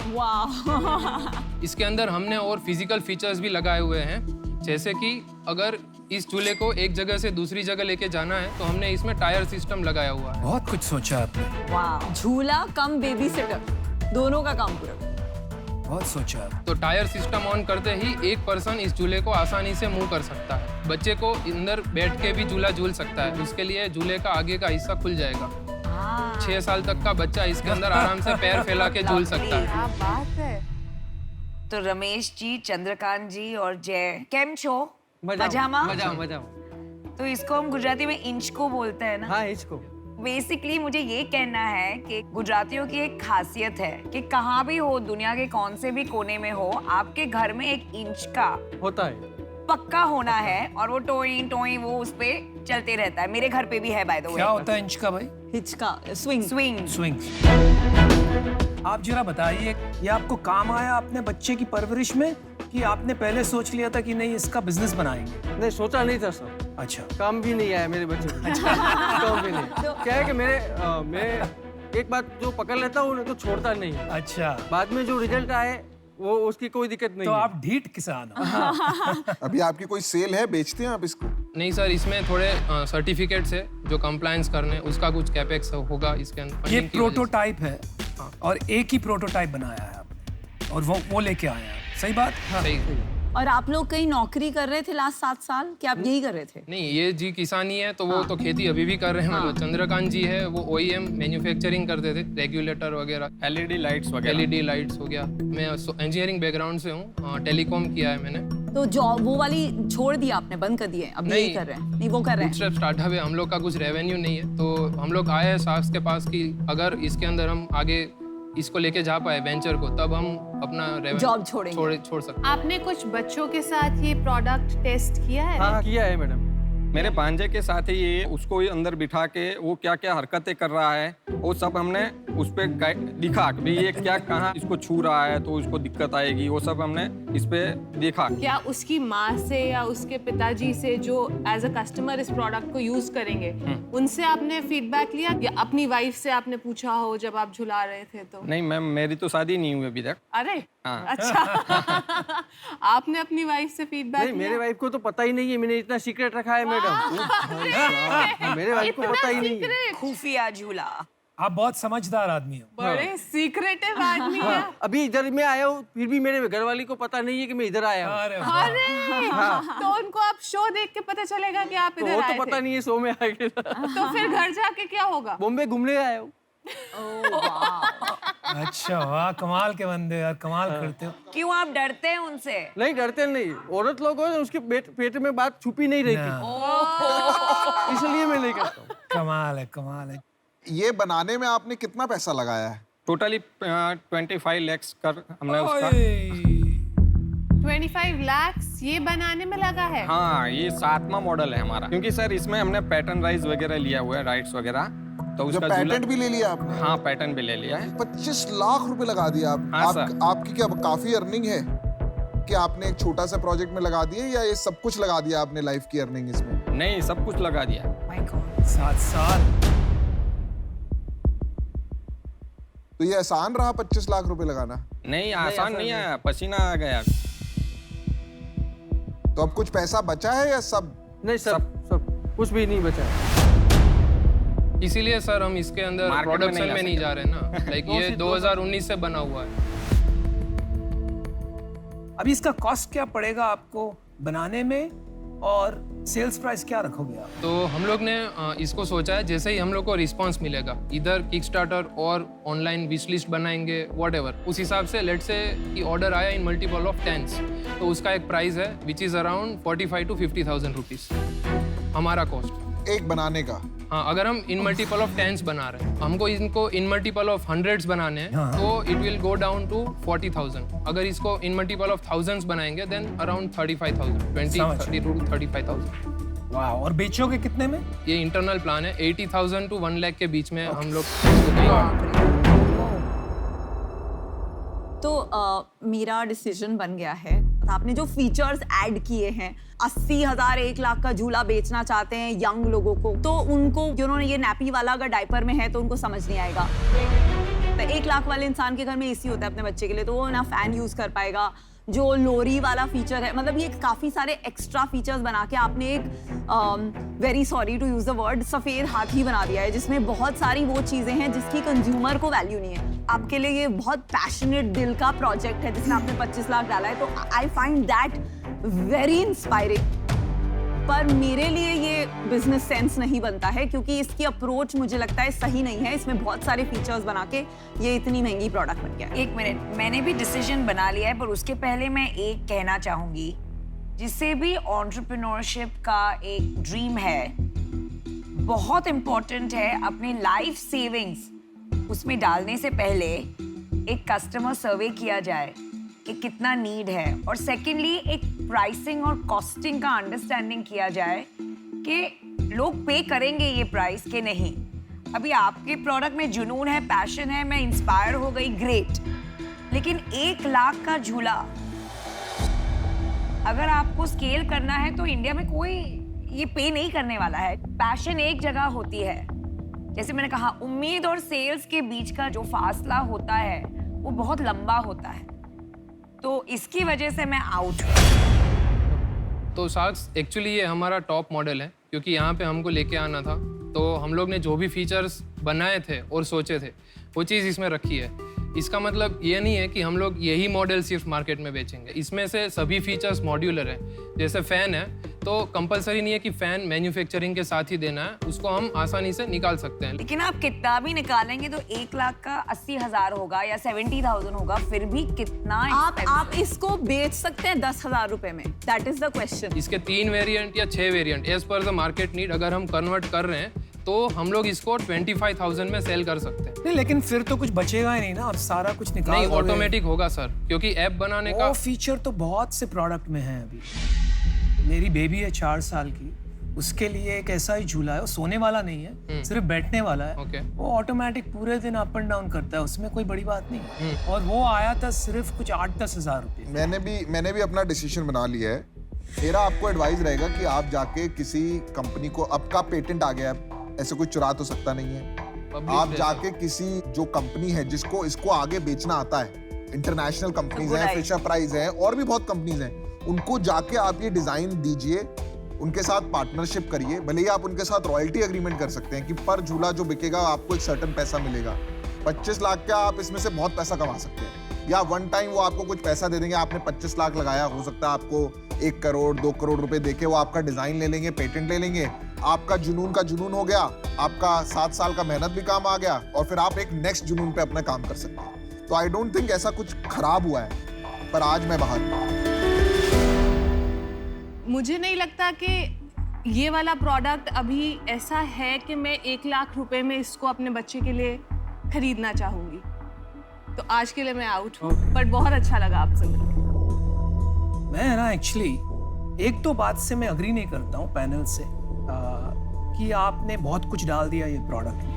[SPEAKER 12] वाह। इसके अंदर हमने और फिजिकल फीचर्स भी लगाए हुए हैं, जैसे कि अगर इस झूले को एक जगह से दूसरी जगह लेके जाना है तो हमने इसमें टायर सिस्टम लगाया हुआ है।
[SPEAKER 5] बहुत कुछ सोचा आपने।
[SPEAKER 6] वाह, झूला कम बेबी सिटर, दोनों का काम पूरा।
[SPEAKER 5] बहुत सोचा।
[SPEAKER 12] तो टायर सिस्टम ऑन करते ही एक पर्सन इस झूले को आसानी से मूव कर सकता है। बच्चे को अंदर बैठ के भी झूला झूल सकता है। उसके लिए झूले का आगे का हिस्सा खुल जाएगा। 6 साल तक का बच्चा इसके अंदर आराम से पैर फैला के झूल सकता है।
[SPEAKER 7] क्या बात है।
[SPEAKER 6] तो रमेश जी, चंद्रकांत जी और जय, केम छो?
[SPEAKER 12] मजामा।
[SPEAKER 6] तो इसको हम गुजराती में इंच को बोलते हैं ना?
[SPEAKER 12] हाँ, इंच को।
[SPEAKER 6] बेसिकली मुझे ये कहना है कि गुजरातियों की एक खासियत है कि कहाँ भी हो, दुनिया के कौन से भी कोने में हो, आपके घर में एक इंच का
[SPEAKER 12] होता है,
[SPEAKER 6] पक्का होना है और वो टोई टोई वो उस पे
[SPEAKER 13] चलते रहता है, मेरे घर पे भी है बाय द वे।
[SPEAKER 5] क्या होता है इंच का भाई?
[SPEAKER 6] हिचका, स्विंग।
[SPEAKER 5] स्विंग। आप जरा बताइए, ये आपको काम आया अपने बच्चे की परवरिश में कि आपने पहले सोच लिया था कि नहीं इसका बिजनेस बनाएंगे?
[SPEAKER 14] नहीं, सोचा नहीं था सर।
[SPEAKER 5] अच्छा।
[SPEAKER 14] काम भी नहीं आया मेरे बच्चे को। काम भी नहीं। क्या है कि मैं एक बात जो पकड़ लेता हूँ तो छोड़ता नहीं।
[SPEAKER 5] अच्छा।
[SPEAKER 14] बाद में जो रिजल्ट आए वो उसकी कोई दिक्कत नहीं
[SPEAKER 5] तो
[SPEAKER 14] है।
[SPEAKER 5] आप ढीठ किसान हो।
[SPEAKER 4] अभी आपकी कोई सेल है, बेचते हैं आप इसको?
[SPEAKER 12] नहीं सर, इसमें थोड़े सर्टिफिकेट्स है जो कंप्लायंस करने, उसका कुछ कैपेक्स होगा इसके अंदर।
[SPEAKER 5] ये प्रोटोटाइप है और एक ही प्रोटोटाइप बनाया है आपने और वो लेके आए हैं, सही बात?
[SPEAKER 12] सही।
[SPEAKER 6] और आप लोग कहीं नौकरी कर रहे थे लास्ट 7 साल, क्या आप यही कर रहे थे?
[SPEAKER 12] नहीं, ये जी किसानी है तो वो तो खेती अभी भी कर रहे हैं। मतलब चंद्रकांत जी है, वो OEM मैन्युफैक्चरिंग करते थे, रेगुलेटर वगैरह,
[SPEAKER 8] LED लाइट्स वगैरह।
[SPEAKER 12] LED लाइट्स हो गया। मैं इंजीनियरिंग बैकग्राउंड से हूँ, टेलीकॉम किया है मैंने।
[SPEAKER 6] तो जॉब वो वाली छोड़ दी आपने, बंद कर दी है, अब यही कर रहे हैं? नहीं, वो कर रहे हैं।
[SPEAKER 12] बूटस्ट्रैप स्टार्टअप है, हम लोग का कुछ रेवेन्यू नहीं है, तो हम लोग आए हैं साहस के पास कि अगर इसके अंदर हम आगे इसको लेके जा पाए वेंचर को, तब हम अपना
[SPEAKER 6] जॉब छोड़ेंगे।
[SPEAKER 12] छोड़ सकते।
[SPEAKER 7] आपने कुछ बच्चों के साथ ये प्रोडक्ट टेस्ट किया है?
[SPEAKER 14] हाँ, किया है मैडम।
[SPEAKER 8] मेरे भांजे के साथ ही ये उसको ही अंदर बिठा के वो क्या क्या हरकतें कर रहा है वो सब हमने उस पे दिखा कि ये क्या कहाँ इसको छू रहा है तो उसको दिक्कत आएगी, वो सब हमने इस पे देखा।
[SPEAKER 7] क्या उसकी माँ से या उसके पिताजी से जो एज अ कस्टमर इस प्रोडक्ट को यूज करेंगे, उनसे आपने फीडबैक लिया या अपनी वाइफ से आपने पूछा हो जब आप झुला रहे थे? तो
[SPEAKER 8] नहीं मैम, मेरी तो शादी नहीं हुई अभी तक।
[SPEAKER 7] अरे
[SPEAKER 8] हाँ।
[SPEAKER 7] अच्छा। आपने अपनी वाइफ से फीडबैक
[SPEAKER 14] नहीं, मेरे वाइफ को तो पता ही नहीं है, मैंने इतना सीक्रेट रखा है मैडम। मेरे वाइफ को पता ही नहीं है।
[SPEAKER 13] खुफिया झूला।
[SPEAKER 5] आप बहुत समझदार आदमी हो।
[SPEAKER 7] बड़े सीक्रेटिव आदमी है।
[SPEAKER 14] अभी इधर मैं आया हूँ, फिर भी मेरे घरवाली को पता नहीं है कि मैं इधर आया हूँ।
[SPEAKER 5] अरे
[SPEAKER 7] अरे तो उनको आप शो देख के पता चलेगा कि आप इधर
[SPEAKER 14] वो
[SPEAKER 7] आए
[SPEAKER 14] तो पता
[SPEAKER 7] थे।
[SPEAKER 14] नहीं है शो में आए।
[SPEAKER 7] तो फिर घर जाके क्या होगा?
[SPEAKER 14] बॉम्बे घूमने आया हूँ।
[SPEAKER 5] अच्छा, वाह, कमाल के बंदे यार, कमाल करते हो।
[SPEAKER 13] क्यों आप डरते हैं उनसे?
[SPEAKER 14] नहीं, डरते नहीं। औरत लोग हो उसके पेट में बात छुपी नहीं रहती, इसलिए मैं नहीं करता हूँ।
[SPEAKER 5] कमाल है, कमाल है।
[SPEAKER 4] ये बनाने में आपने कितना पैसा लगाया है?
[SPEAKER 8] टोटली 25 लाख कर हमने उसका।
[SPEAKER 7] 25 लाख ये बनाने में लगा है?
[SPEAKER 8] हाँ, ये 7वां मॉडल है हमारा, क्योंकि सर इसमें हमने पैटर्न राइज वगैरह लिया हुआ है, राइट्स वगैरह, तो उसका
[SPEAKER 4] पैटेंट भी ले लिया आपने?
[SPEAKER 8] हाँ, पैटर्न भी ले लिया है।
[SPEAKER 4] 25 लाख रुपए लगा दिया आप?
[SPEAKER 8] हाँ, सर।
[SPEAKER 4] आपकी क्या काफी अर्निंग है कि आपने एक छोटा सा प्रोजेक्ट में लगा दिए, या ये सब कुछ लगा दिया आपने लाइफ की अर्निंग इसमें?
[SPEAKER 8] नहीं, सब कुछ लगा दिया।
[SPEAKER 5] 7 साल।
[SPEAKER 4] तो ये आसान रहा 25 लाख रुपए लगाना?
[SPEAKER 8] नहीं, आसान नहीं आया, पसीना आ गया।
[SPEAKER 4] तो अब कुछ पैसा बचा है या सब?
[SPEAKER 14] नहीं, सब कुछ भी नहीं बचा।
[SPEAKER 12] इसीलिए सर हम इसके अंदर प्रोडक्शन में नहीं जा रहे ना। लाइक ये 2019 से बना हुआ है।
[SPEAKER 5] अभी इसका कॉस्ट क्या पड़ेगा आपको बनाने में और सेल्स प्राइस क्या रखोगे आप?
[SPEAKER 12] तो हम लोग ने इसको सोचा है, जैसे ही हम लोग को रिस्पांस मिलेगा, इधर किकस्टार्टर और ऑनलाइन विश लिस्ट बनाएंगे, व्हाटएवर, उस हिसाब से लेट्स से कि ऑर्डर आया इन मल्टीपल ऑफ 10s, तो उसका एक प्राइस है which is around 45 to 50,000 rupees हमारा कॉस्ट
[SPEAKER 4] एक बनाने का।
[SPEAKER 12] हाँ, अगर हम इन मल्टीपल ऑफ 10s बना रहे हैं, हमको इनको इन मल्टीपल ऑफ 100s बनाने हैं, तो it will go down to 40,000। अगर इसको इन मल्टीपल ऑफ 1000s बनाएंगे देन अराउंड 35,000, 30 to 35,000।
[SPEAKER 5] वाह, और बेचोगे कितने में?
[SPEAKER 12] ये इंटरनल प्लान है, 80,000 to 1 लाख के बीच में हम लोग इसको देंगे।
[SPEAKER 6] तो मेरा डिसीजन बन गया है। आपने जो फीचर्स ऐड किए हैं, 80,000 1 लाख का झूला बेचना चाहते हैं यंग लोगों को, तो उनको जिन्होंने ये नैपी वाला अगर डायपर में है तो उनको समझ नहीं आएगा। तो 1 लाख वाले इंसान के घर में एसी होता है अपने बच्चे के लिए, तो वो ना फैन यूज कर पाएगा। जो लोरी वाला फीचर है, मतलब ये काफी सारे एक्स्ट्रा फीचर्स बना के आपने एक very sorry to use the word सफेद हाथी बना दिया है, जिसमें बहुत सारी वो चीजें हैं जिसकी कंज्यूमर को वैल्यू नहीं है। आपके लिए ये बहुत पैशनेट दिल का प्रोजेक्ट है जिसमें आपने 25 लाख डाला है, तो I find that very inspiring. पर मेरे लिए ये बिजनेस सेंस नहीं बनता है, क्योंकि इसकी अप्रोच मुझे लगता है सही नहीं है। इसमें बहुत सारे फीचर्स बना के ये इतनी महंगी प्रोडक्ट बन गया।
[SPEAKER 13] 1 मिनट, मैंने भी डिसीजन बना लिया है, पर उसके पहले मैं एक कहना चाहूंगी, जिससे भी एंटरप्रेन्योरशिप का एक ड्रीम है, बहुत इंपॉर्टेंट है अपने लाइफ सेविंग्स उसमें डालने से पहले एक कस्टमर सर्वे किया जाए कि कितना नीड है, और सेकेंडली एक प्राइसिंग और कॉस्टिंग का अंडरस्टैंडिंग किया जाए कि लोग पे करेंगे ये प्राइस के नहीं। अभी आपके प्रोडक्ट में जुनून है, पैशन है, मैं इंस्पायर हो गई, ग्रेट। लेकिन 1 लाख का झूला अगर आपको स्केल करना है तो इंडिया में कोई ये पे नहीं करने वाला है। पैशन एक जगह होती है, जैसे मैंने कहा, उम्मीद और सेल्स के बीच का जो फासला होता है वो बहुत लंबा होता है। तो इसकी वजह से मैं आउट हूँ।
[SPEAKER 12] तो शार्क्स एक्चुअली ये हमारा टॉप मॉडल है, क्योंकि यहाँ पे हमको लेके आना था, तो हम लोग ने जो भी फीचर्स बनाए थे और सोचे थे वो चीज़ इसमें रखी है। इसका मतलब ये नहीं है कि हम लोग यही मॉडल सिर्फ मार्केट में बेचेंगे। इसमें से सभी फीचर्स मॉड्यूलर हैं। जैसे फ़ैन है तो कंपलसरी नहीं है कि फ़ैन मैन्युफैक्चरिंग के साथ ही देना है, उसको हम आसानी से निकाल सकते हैं।
[SPEAKER 13] लेकिन आप कितना भी निकालेंगे तो 1 लाख का 80,000 होगा या 70,000 होगा, फिर भी कितना
[SPEAKER 6] आप इसको बेच सकते हैं 10,000 रुपए में, दैट इज द क्वेश्चन।
[SPEAKER 12] इसके 3 वेरिएंट या 6 variant as per the market need अगर हम कन्वर्ट कर रहे हैं तो हम लोग इसको 25,000 में सेल कर सकते हैं।
[SPEAKER 5] नहीं, लेकिन फिर तो कुछ बचेगा ही नहीं ना, और सारा कुछ निकाल
[SPEAKER 12] नहीं, ऑटोमेटिक होगा सर, क्योंकि ऐप बनाने का
[SPEAKER 5] फीचर तो बहुत से प्रोडक्ट में है। अभी मेरी बेबी है 4 साल की, उसके लिए एक ऐसा ही झूला है, वो सोने वाला नहीं है, सिर्फ बैठने वाला है। वो ऑटोमेटिक पूरे दिन अप एंड डाउन करता है, उसमें कोई बड़ी बात नहीं है। और वो आया था सिर्फ कुछ 8-10 हज़ार रुपये।
[SPEAKER 4] मैंने भी अपना डिसीजन बना लिया है। मेरा आपको एडवाइस रहेगा कि आप जाके किसी कंपनी को, अब का पेटेंट आ गया है, ऐसे कोई चुरा तो सकता नहीं है। आप जाके किसी जो कंपनी है जिसको इसको आगे बेचना आता है, इंटरनेशनल कंपनीज हैं, फिशर प्राइस हैं, और भी बहुत कंपनीज हैं, उनको जाके आप ये डिजाइन दीजिए, उनके साथ पार्टनरशिप करिए। भले ही आप उनके साथ रॉयल्टी एग्रीमेंट कर सकते हैं कि पर झूला जो बिकेगा आपको एक सर्टेन पैसा मिलेगा। 25 लाख का आप इसमें से बहुत पैसा कमा सकते हैं, या वन टाइम वो आपको कुछ पैसा दे देंगे। आपने 25 लाख लगाया, हो सकता है आपको 1 करोड़ 2 करोड़ रुपए देके वो आपका डिजाइन ले लेंगे, पेटेंट ले लेंगे, आपका जुनून का जुनून हो गया, आपका 7 साल का मेहनत भी काम आ गया, और फिर आप एक नेक्स्ट जुनून पे अपना काम कर सकते हैं। तो आई डोंट थिंक ऐसा कुछ खराब हुआ है, पर आज मैं बाहर हूं।
[SPEAKER 7] मुझे नहीं लगता कि ये वाला प्रोडक्ट अभी ऐसा है कि मैं 1 लाख रुपए में इसको अपने बच्चे के लिए खरीदना चाहूंगी। तो आज के लिए मैं आउट हूँ, बट बहुत अच्छा लगा आपसे मिलकर।
[SPEAKER 5] मैं ना एक्चुअली एक तो बात से मैं अग्री नहीं करता हूँ पैनल से, कि आपने बहुत कुछ डाल दिया ये प्रोडक्ट में।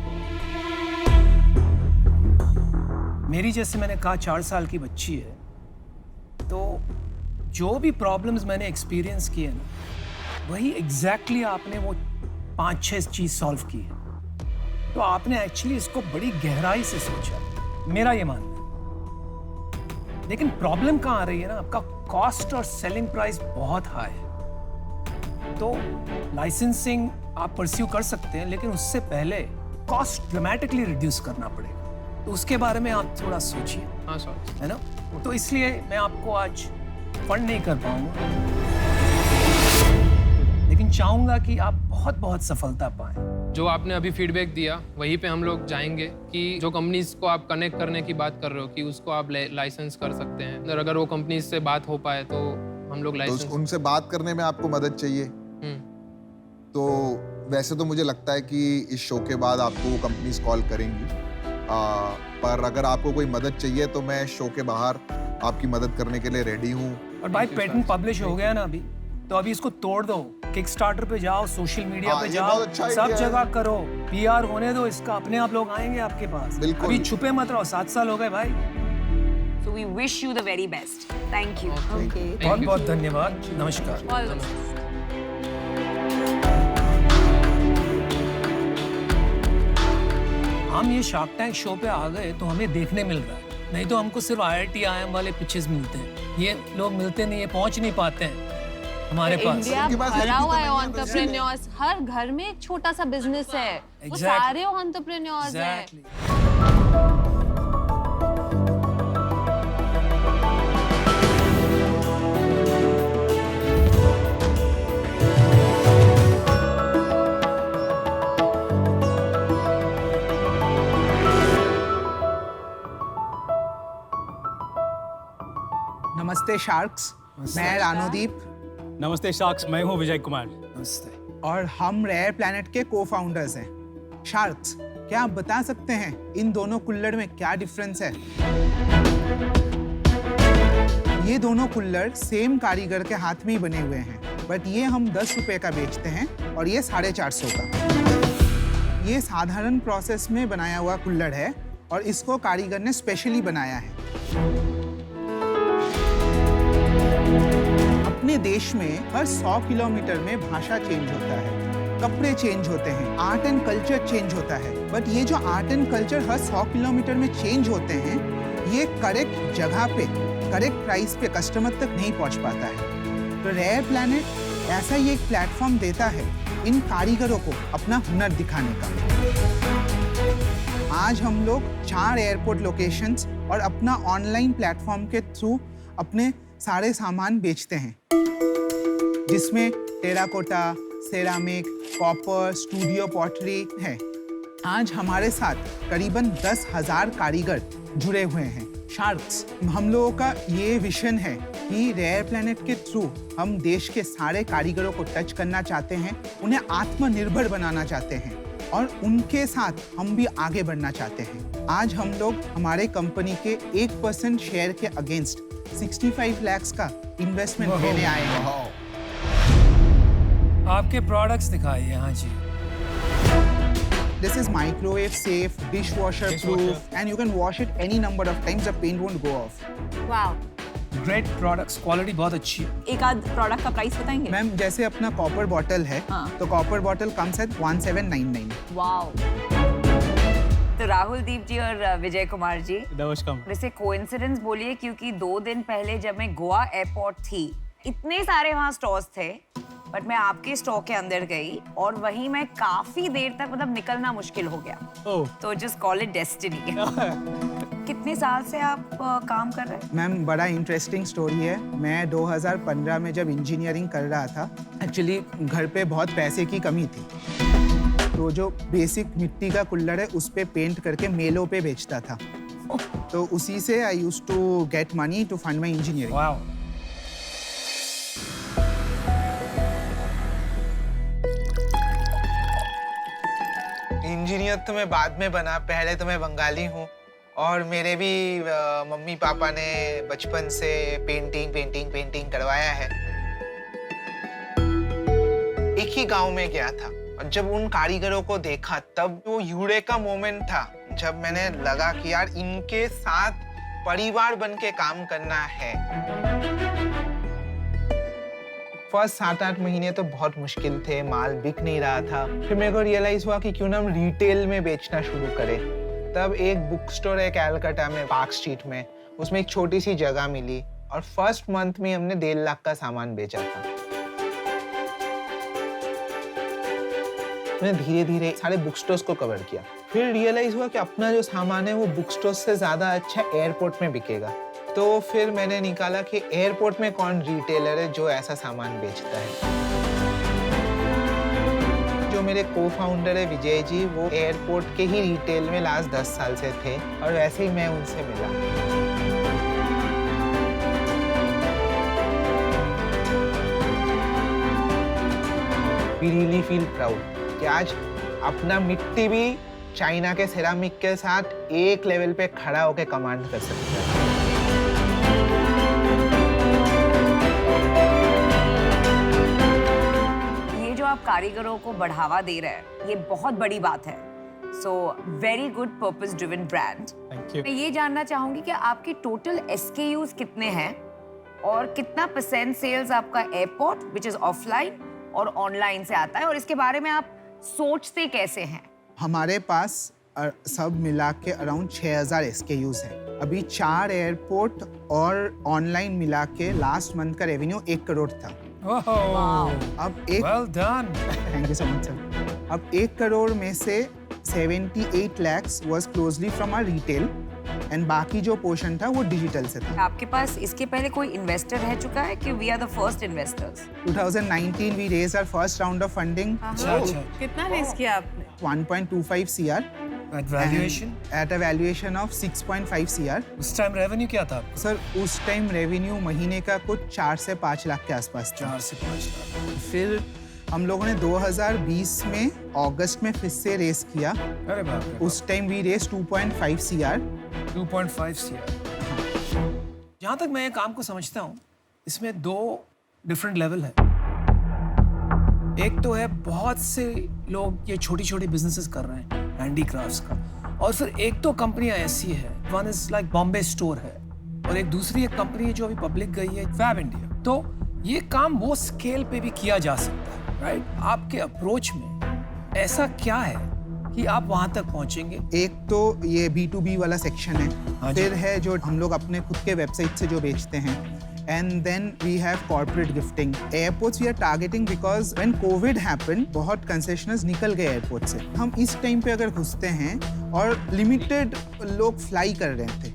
[SPEAKER 5] मेरी, जैसे मैंने कहा, 4 साल की बच्ची है, तो जो भी प्रॉब्लम्स मैंने एक्सपीरियंस किए ना, वही एग्जैक्टली आपने वो 5-6 चीज सॉल्व की है। तो आपने एक्चुअली इसको बड़ी गहराई से सोचा, मेरा ये मानना है। लेकिन प्रॉब्लम कहाँ आ रही है ना, आपका कॉस्ट और सेलिंग प्राइस बहुत हाई है। तो लाइसेंसिंग आप परस्यू कर सकते हैं, लेकिन उससे पहले कॉस्ट ड्रामेटिकली रिड्यूस करना पड़ेगा। तो उसके बारे में आप थोड़ा सोचिए।
[SPEAKER 12] हाँ सर,
[SPEAKER 5] है ना? तो इसलिए मैं आपको आज फंड नहीं कर पाऊंगा, लेकिन चाहूंगा कि आप बहुत बहुत सफलता पाएं।
[SPEAKER 12] जो आपने अभी फीडबैक दिया वहीं पे हम लोग जाएंगे कि जो कंपनीज को आप कनेक्ट करने की बात कर रहे हो कि उसको आप लाइसेंस कर सकते हैं। अगर वो कंपनीज से बात हो पाए तो हम लोग लाइसेंस,
[SPEAKER 4] तो उनसे बात करने में आपको मदद चाहिए। तो वैसे तो मुझे लगता है कि इस शो के बाद आपको वो कंपनीज कॉल करेंगी, पर अगर आपको कोई मदद चाहिए तो मैं शो के बाहर आपकी मदद करने के लिए रेडी हूँ।
[SPEAKER 5] और भाई पेटेंट पब्लिश हो गया ना अभी, तो अभी इसको तोड़ दो, किकस्टार्टर पे जाओ, सोशल मीडिया पे जाओ, सब जगह करो, PR होने दो इसका, अपने आप लोग आएंगे आपके पास। अभी छुपे मत रहो, 7 साल हो गए भाई।
[SPEAKER 13] So we wish you the very best. Thank you.
[SPEAKER 5] Okay. बहुत बहुत धन्यवाद, नमस्कार। हम ये शार्क टैंक शो पे आ गए तो हमें देखने मिल रहा है, नहीं तो हमको सिर्फ IIT IIM वाले पिचेस मिलते हैं। ये लोग मिलते नहीं, ये पहुंच नहीं पाते हैं हमारे पास।
[SPEAKER 7] इंडिया भरा हुआ है एंटरप्रेन्योर्स, हर घर में एक छोटा सा बिजनेस है, वो सारे एंटरप्रेन्योर्स हैं।
[SPEAKER 15] नमस्ते शार्क्स, मैं रानोदीप।
[SPEAKER 16] नमस्ते शार्क्स, मैं हूं विजय कुमार।
[SPEAKER 5] नमस्ते।
[SPEAKER 15] और हम रेयर प्लैनेट के को-फाउंडर्स हैं। शार्क्स, क्या आप बता सकते हैं इन दोनों कुल्हड़ में क्या डिफरेंस है? ये दोनों कुल्हड़ सेम कारीगर के हाथ में ही बने हुए हैं। बट ये हम 10 रुपए का बेचते हैं और ये 450 का। ये साधारण प्रोसेस में बनाया हुआ कुल्हड़ है और इसको कारीगर ने स्पेशली बनाया है। अपने देश में हर 100 किलोमीटर में भाषा चेंज होता है, कपड़े चेंज होते हैं, आर्ट एंड कल्चर चेंज होता है, बट ये जो art and culture her 100 kilometre में चेंज होते हैं, ये करेक्ट जगह पे करेक्ट प्राइस पे कस्टमर तक नहीं पहुंच पाता है। तो रेयर प्लैनेट ऐसा ही एक प्लेटफॉर्म देता है इन कारीगरों को अपना हुनर दिखाने का। आज हम लोग 4 एयरपोर्ट लोकेशंस और अपना ऑनलाइन प्लेटफॉर्म के थ्रू अपने सारे सामान बेचते हैं, जिसमें terracotta, ceramic, copper, studio pottery है। आज हमारे साथ करीबन 10,000 कारीगर जुड़े हुए हैं। शार्क्स, हम लोगों का ये विजन है कि रेयर प्लैनेट के थ्रू हम देश के सारे कारीगरों को टच करना चाहते हैं, उन्हें आत्मनिर्भर बनाना चाहते हैं और उनके साथ हम भी आगे बढ़ना चाहते हैं। आज हम लोग हमारे कंपनी के 1% शेयर के अगेंस्ट 65 लाख का इन्वेस्टमेंट लेने आए हैं।
[SPEAKER 5] आपके प्रोडक्ट्स दिखाइए। हाँ जी।
[SPEAKER 15] This is microwave safe, dishwasher proof, and you can wash it any number of times. The paint won't go off.
[SPEAKER 6] Wow,
[SPEAKER 5] great products, quality बहुत अच्छी है।
[SPEAKER 6] एक आध प्रोडक्ट का प्राइस बताएंगे?
[SPEAKER 15] मैम, जैसे अपना कॉपर बॉटल है, तो copper bottle comes at 1799।
[SPEAKER 6] Wow.
[SPEAKER 13] तो राहुल दीप जी और विजय कुमार जी,
[SPEAKER 16] नमस्कार।
[SPEAKER 13] वैसे कोइंसिडेंस बोलिए, क्योंकि 2 दिन पहले जब मैं गोवा एयरपोर्ट थी, इतने सारे वहाँ स्टॉल्स थे, बट मैं आपके स्टॉल के अंदर गई और वहीं मैं काफी देर तक, मतलब निकलना मुश्किल हो गया। तो जस्ट कॉल इट डेस्टिनी। कितने साल से आप काम कर रहे हैं?
[SPEAKER 15] मैम, बड़ा इंटरेस्टिंग स्टोरी है। मैं 2015 में जब इंजीनियरिंग कर रहा था, एक्चुअली घर पे बहुत पैसे की कमी थी, तो जो बेसिक मिट्टी का कुल्हड़ है उस पे पेंट करके मेलों पे बेचता था। तो उसी से I used to get money to fund my engineering.
[SPEAKER 5] Wow.
[SPEAKER 15] Engineer तो मैं बाद में बना, पहले तो मैं बंगाली हूँ और मेरे भी मम्मी पापा ने बचपन से पेंटिंग करवाया है। एक ही गांव में गया था और जब उन कारीगरों को देखा तब वो यूरेका मोमेंट था, जब मैंने लगा कि यार इनके साथ परिवार बन के काम करना है। फर्स्ट 7-8 महीने तो बहुत मुश्किल थे, माल बिक नहीं रहा था। फिर मेरे को रियलाइज हुआ कि क्यों ना हम रिटेल में बेचना शुरू करें। तब एक बुक स्टोर है कैलकाटा में, पार्क स्ट्रीट में, उसमें एक छोटी सी जगह मिली और फर्स्ट मंथ में हमने 1.5 लाख का सामान बेचा था। मैंने धीरे धीरे सारे बुक स्टोर्स को कवर किया। फिर रियलाइज हुआ कि अपना जो सामान है वो बुक स्टोर से ज्यादा अच्छा एयरपोर्ट में बिकेगा। तो फिर मैंने निकाला कि एयरपोर्ट में कौन रिटेलर है जो ऐसा सामान बेचता है। जो मेरे को-फाउंडर है विजय जी, वो एयरपोर्ट के ही रिटेल में लास्ट 10 साल से थे और वैसे ही मैं उनसे मिला। We really feel proud कि आज अपना मिट्टी भी चाइना के सेरामिक के साथ एक लेवल पे खड़ा होकर कमांड कर सकता है।
[SPEAKER 13] ये जो आप कारीगरों को बढ़ावा दे रहे हैं, ये बहुत बड़ी बात है। So very good purpose driven brand. मैं ये जानना चाहूंगी कि आपके टोटल SKUs कितने हैं और कितना % सेल्स आपका एयरपोर्ट विच इज ऑफलाइन और ऑनलाइन से आता है, और इसके बारे में आप सोचते कैसे हैं?
[SPEAKER 15] हमारे पास सब मिला के अराउंड 6000 SKUs है। अभी 4 एयरपोर्ट और ऑनलाइन मिला के लास्ट मंथ का रेवेन्यू 1 करोड़ था। अब
[SPEAKER 5] well done.
[SPEAKER 15] Thank you so much sir. अब 1 करोड़ में से 78 lakhs was closely from our retail and बाकी जो पोर्शन था वो डिजिटल से था।
[SPEAKER 13] आपके पास इसके पहले कोई इन्वेस्टर रह चुका है कि we are the first investors?
[SPEAKER 15] 2019 we raised our first round of funding।
[SPEAKER 7] कितना रेज किया आपने?
[SPEAKER 15] 1.25 CR।
[SPEAKER 5] At valuation?
[SPEAKER 15] At a valuation of 6.5 CR।
[SPEAKER 5] उस टाइम रेवेन्यू क्या था?
[SPEAKER 15] सर उस टाइम रेवेन्यू महीने का कुछ 4 से 5 लाख के आसपास था।
[SPEAKER 5] 4 से 5 लाख।
[SPEAKER 15] फिर हम लोगों ने 2020 में अगस्त में फिर से रेस किया।
[SPEAKER 5] अरे बाप रे।
[SPEAKER 15] उस time we race 2.5 CR।
[SPEAKER 5] 2.5 CR। जहाँ तक मैं ये काम को समझता हूँ, इसमें 2 डिफरेंट लेवल है। एक तो है बहुत से लोग ये छोटी छोटी बिजनेसेस कर रहे हैं हैंडीक्राफ्ट्स का, और फिर एक तो कंपनियां ऐसी है, one is like Bombay store है, और एक दूसरी एक कंपनी है जो अभी पब्लिक गई है, फैब इंडिया। तो ये काम वो स्केल पे भी किया जा सकता है, राइट? आपके अप्रोच में ऐसा क्या है कि आप वहां तक पहुंचेंगे?
[SPEAKER 15] एक तो ये B2B वाला सेक्शन है, फिर है जो हम लोग अपने खुद के वेबसाइट से जो बेचते हैं, and then we have corporate gifting. Airports we are targeting because when COVID happened, बहुत concessionaires निकल गए एयरपोर्ट से। हम इस टाइम पे अगर घुसते हैं और लिमिटेड लोग फ्लाई कर रहे थे,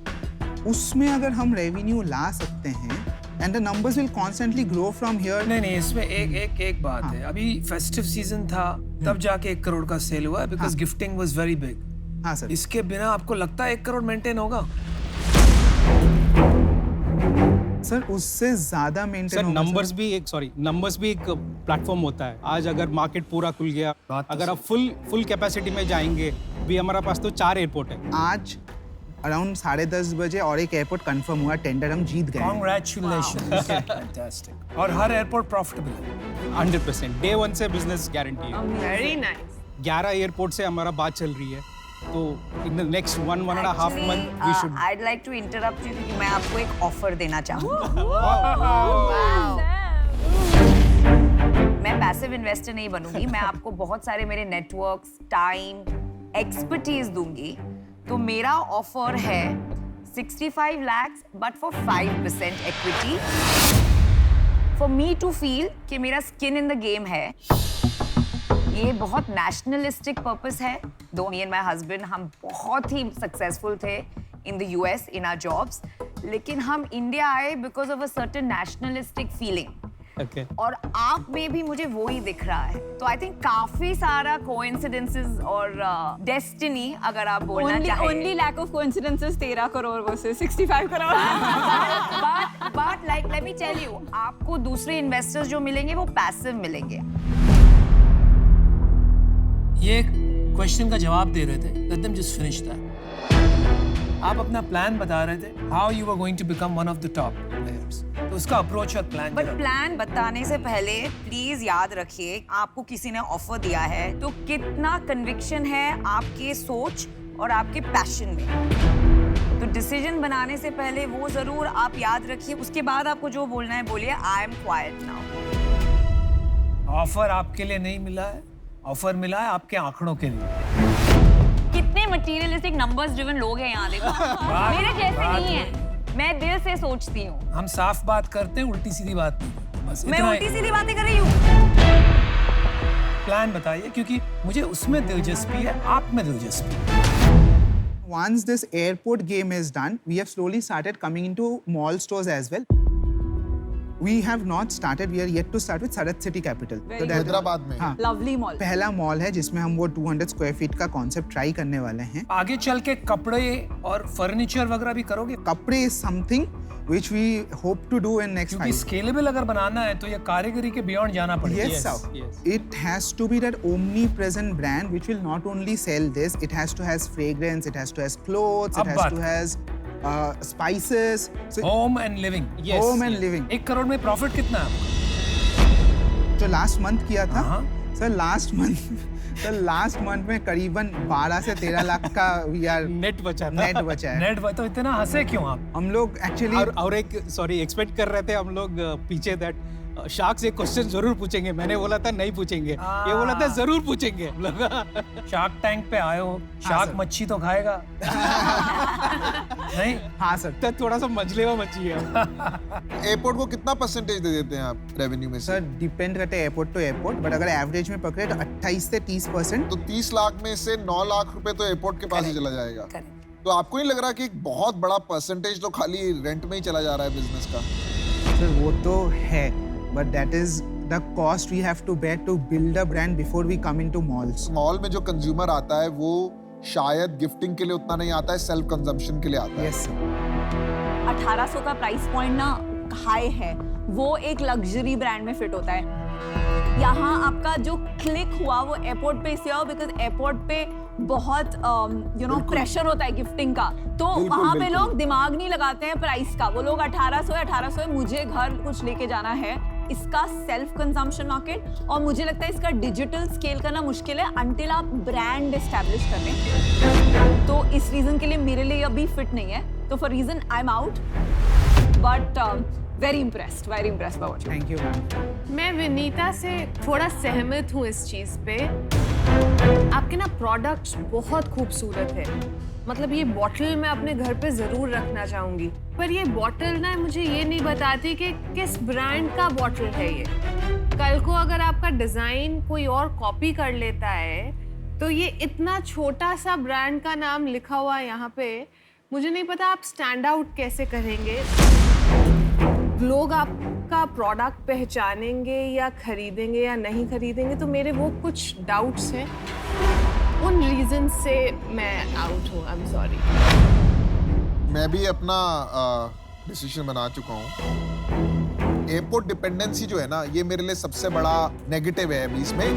[SPEAKER 15] उसमें अगर हम रेवेन्यू ला सकते हैं and the numbers will constantly grow from here.
[SPEAKER 5] नहीं, इसमें एक बात है, अभी फेस्टिव सीजन था तब जाके 1 करोड़ का सेल हुआ because gifting was very big.
[SPEAKER 15] हाँ सर।
[SPEAKER 5] इसके बिना आपको लगता है 1 करोड़ मेंटेन होगा?
[SPEAKER 15] सर उससे ज्यादा मेंटेन
[SPEAKER 16] सर नंबर्स भी एक प्लेटफॉर्म होता है। आज अगर मार्केट पूरा खुल गया, अगर आप फुल कैपेसिटी में जाएंगे, भी हमारा पास तो 4 एयरपोर्ट है।
[SPEAKER 15] आज अराउंड 10:30 बजे और एक एयरपोर्ट कंफर्म हुआ, टेंडर हम जीत गए।
[SPEAKER 5] Congratulations. Fantastic. और हर एयरपोर्ट प्रॉफिटेबल है
[SPEAKER 16] 100%। डे 1 से बिजनेस गारंटी है।
[SPEAKER 7] Very nice.
[SPEAKER 16] 11 एयरपोर्ट से हमारा बात चल रही है, तो in the next 1.5 month we should.
[SPEAKER 13] I'd like to interrupt you क्योंकि मैं आपको एक ऑफर देना चाहूँगी। मैं पैसिव इन्वेस्टर नहीं बनूंगी, मैं आपको बहुत सारे मेरे नेटवर्क्स, टाइम, एक्सपर्टीज दूंगी। तो मेरा ऑफर है 65 lakhs but for 5% equity, for me to feel कि मेरा स्किन इन द गेम है। ये बहुत नेशनलिस्टिक पर्पस है। दो मी एंड माय हस्बैंड हम बहुत ही सक्सेसफुल थे in the US in our jobs, लेकिन हम इंडिया आए because of a certain nationalistic feeling. और आप में भी मुझे वो ही दिख रहा है। तो आई थिंक काफी सारा कोइंसिडेंसेस और डेस्टिनी अगर आप बोलना चाहें।
[SPEAKER 6] Only lack of coincidences 13 crore versus 65 crore.
[SPEAKER 13] But like let me tell you, आपको दूसरे इन्वेस्टर्स जो मिलेंगे वो पैसिव मिलेंगे।
[SPEAKER 5] ये क्वेश्चन का जवाब दे रहे थे, let them just finish that. आप अपना प्लान बता रहे थे, how you were going to become one of the top players. तो उसका अप्रोच और प्लान।
[SPEAKER 13] बट प्लान बताने से पहले प्लीज याद रखिए, आपको किसी ने ऑफर दिया है तो कितना कन्विक्शन है आपके सोच और आपके पैशन में। तो डिसीजन बनाने से पहले वो जरूर आप याद रखिए। उसके बाद आपको जो बोलना है बोलिए। I am quite now.
[SPEAKER 5] Offer आपके लिए नहीं मिला है, ऑफर मिला है आपके आंकड़ों के लिए।
[SPEAKER 13] कितने मटेरियलिस्टिक नंबर्स ड्रिवन लोग हैं यहाँ, देखो मेरे जैसे नहीं है। मैं दिल से सोचती हूँ।
[SPEAKER 5] हम साफ बात करते हैं, उल्टी सीधी बात नहीं। बस
[SPEAKER 13] मैं उल्टी सीधी बातें कर रही हूँ।
[SPEAKER 5] प्लान बताइए, क्योंकि मुझे उसमें दिलचस्पी है, आप में दिलचस्पी है।
[SPEAKER 15] Once this airport game is done, we have slowly started coming into mall stores as well. We have not started. We are yet to start with Sarat City Capital.
[SPEAKER 4] Hyderabad में।
[SPEAKER 15] हाँ,
[SPEAKER 6] Lovely mall.
[SPEAKER 15] पहला mall है जिसमें हम वो 200 square feet का concept try करने वाले हैं।
[SPEAKER 5] आगे चल के कपड़े और फर्नीचर वगैरह भी करोगे?
[SPEAKER 15] कपड़े is something which we hope to do in next 5
[SPEAKER 5] क्योंकि स्केलेबल अगर बनाना है तो ये कारीगरी के बियॉन्ड जाना पड़ेगा।
[SPEAKER 15] Yes, sir. It has to be that omnipresent brand which will not only sell this, it has to has fragrance, it has to has clothes, it has to has spices. So
[SPEAKER 5] Home and living.
[SPEAKER 15] Home and living.
[SPEAKER 5] 1 crore में profit कितना है आपका?
[SPEAKER 15] जो last month किया था sir, last month में करीबन 12 से 13 लाख का
[SPEAKER 16] नेट बचा है।
[SPEAKER 5] नेट बचा। तो इतना हंसे क्यों आप?
[SPEAKER 15] हम लोग एक्चुअली
[SPEAKER 16] और एक एक्सपेक्ट कर रहे थे हम लोग पीछे दैट शार्क्स एक क्वेश्चन जरूर पूछेंगे। मैंने बोला था नहीं पूछेंगे, ये बोला था जरूर पूछेंगे।
[SPEAKER 5] शार्क टैंक पे आए हो, शार्क मच्छी तो खाएगा नहीं?
[SPEAKER 15] हाँ सर,
[SPEAKER 16] तो थोड़ा सा मछली मच्छी है।
[SPEAKER 4] एयरपोर्ट को कितना परसेंटेज दे देते हैं आप रेवेन्यू में से?
[SPEAKER 15] सर डिपेंड करते हैं एयरपोर्ट टू एयरपोर्ट, बट अगर एवरेज में पकड़े तो 28 से 30%।
[SPEAKER 4] तो 30 लाख में से 9 लाख रुपए तो एयरपोर्ट के पास ही चला जाएगा। तो आपको नहीं लग रहा कि एक बहुत बड़ा परसेंटेज तो खाली रेंट में ही चला जा रहा है बिजनेस का?
[SPEAKER 15] सर वो तो है, but that is the cost we have to bear to build a brand before we come into malls.
[SPEAKER 4] Mall में जो कंज्यूमर आता है वो शायद गिफ्टिंग के लिए उतना नहीं आता है, सेल्फ कंजम्पशन के लिए आता है।
[SPEAKER 15] Yes,
[SPEAKER 6] 1800 का प्राइस पॉइंट ना हाई है, वो एक लग्जरी ब्रांड में फिट होता है। यहाँ आपका जो क्लिक हुआ वो एयरपोर्ट पे इसलिए हुआ बिकॉज एयरपोर्ट पे बहुत प्रेशर होता है गिफ्टिंग का, तो वहाँ पे लोग दिमाग नहीं लगाते हैं प्राइस का। वो लोग 1800 है, मुझे घर कुछ लेके जाना है इसका सेल्फ कंजम्पशन मार्केट और मुझे लगता है इसका डिजिटल स्केल करना मुश्किल है अंटिल आप ब्रांड एस्टैब्लिश कर लें। तो इस रीजन के लिए मेरे लिए अभी फिट नहीं है, तो for reason I am out, but very impressed by what.
[SPEAKER 15] Thank you ma'am.
[SPEAKER 7] मैं विनीता से थोड़ा सहमत हूँ इस चीज़ पे। आपके ना प्रोडक्ट्स बहुत खूबसूरत है, मतलब ये बॉटल मैं अपने घर पे ज़रूर रखना चाहूँगी, पर ये बॉटल ना मुझे ये नहीं बताती कि किस ब्रांड का बॉटल है ये। कल को अगर आपका डिज़ाइन कोई और कॉपी कर लेता है तो ये इतना छोटा सा ब्रांड का नाम लिखा हुआ है यहाँ पे, मुझे नहीं पता आप स्टैंड आउट कैसे करेंगे, लोग आपका प्रोडक्ट पहचानेंगे या खरीदेंगे या नहीं खरीदेंगे। तो मेरे वो कुछ डाउट्स हैं, उन रीजन से मैं आउट हूँ। I am sorry.
[SPEAKER 4] मैं भी अपना डिसीजन बना चुका हूँ। एयरपोर्ट डिपेंडेंसी जो है ना, ये मेरे लिए सबसे बड़ा नेगेटिव है। अभी इसमें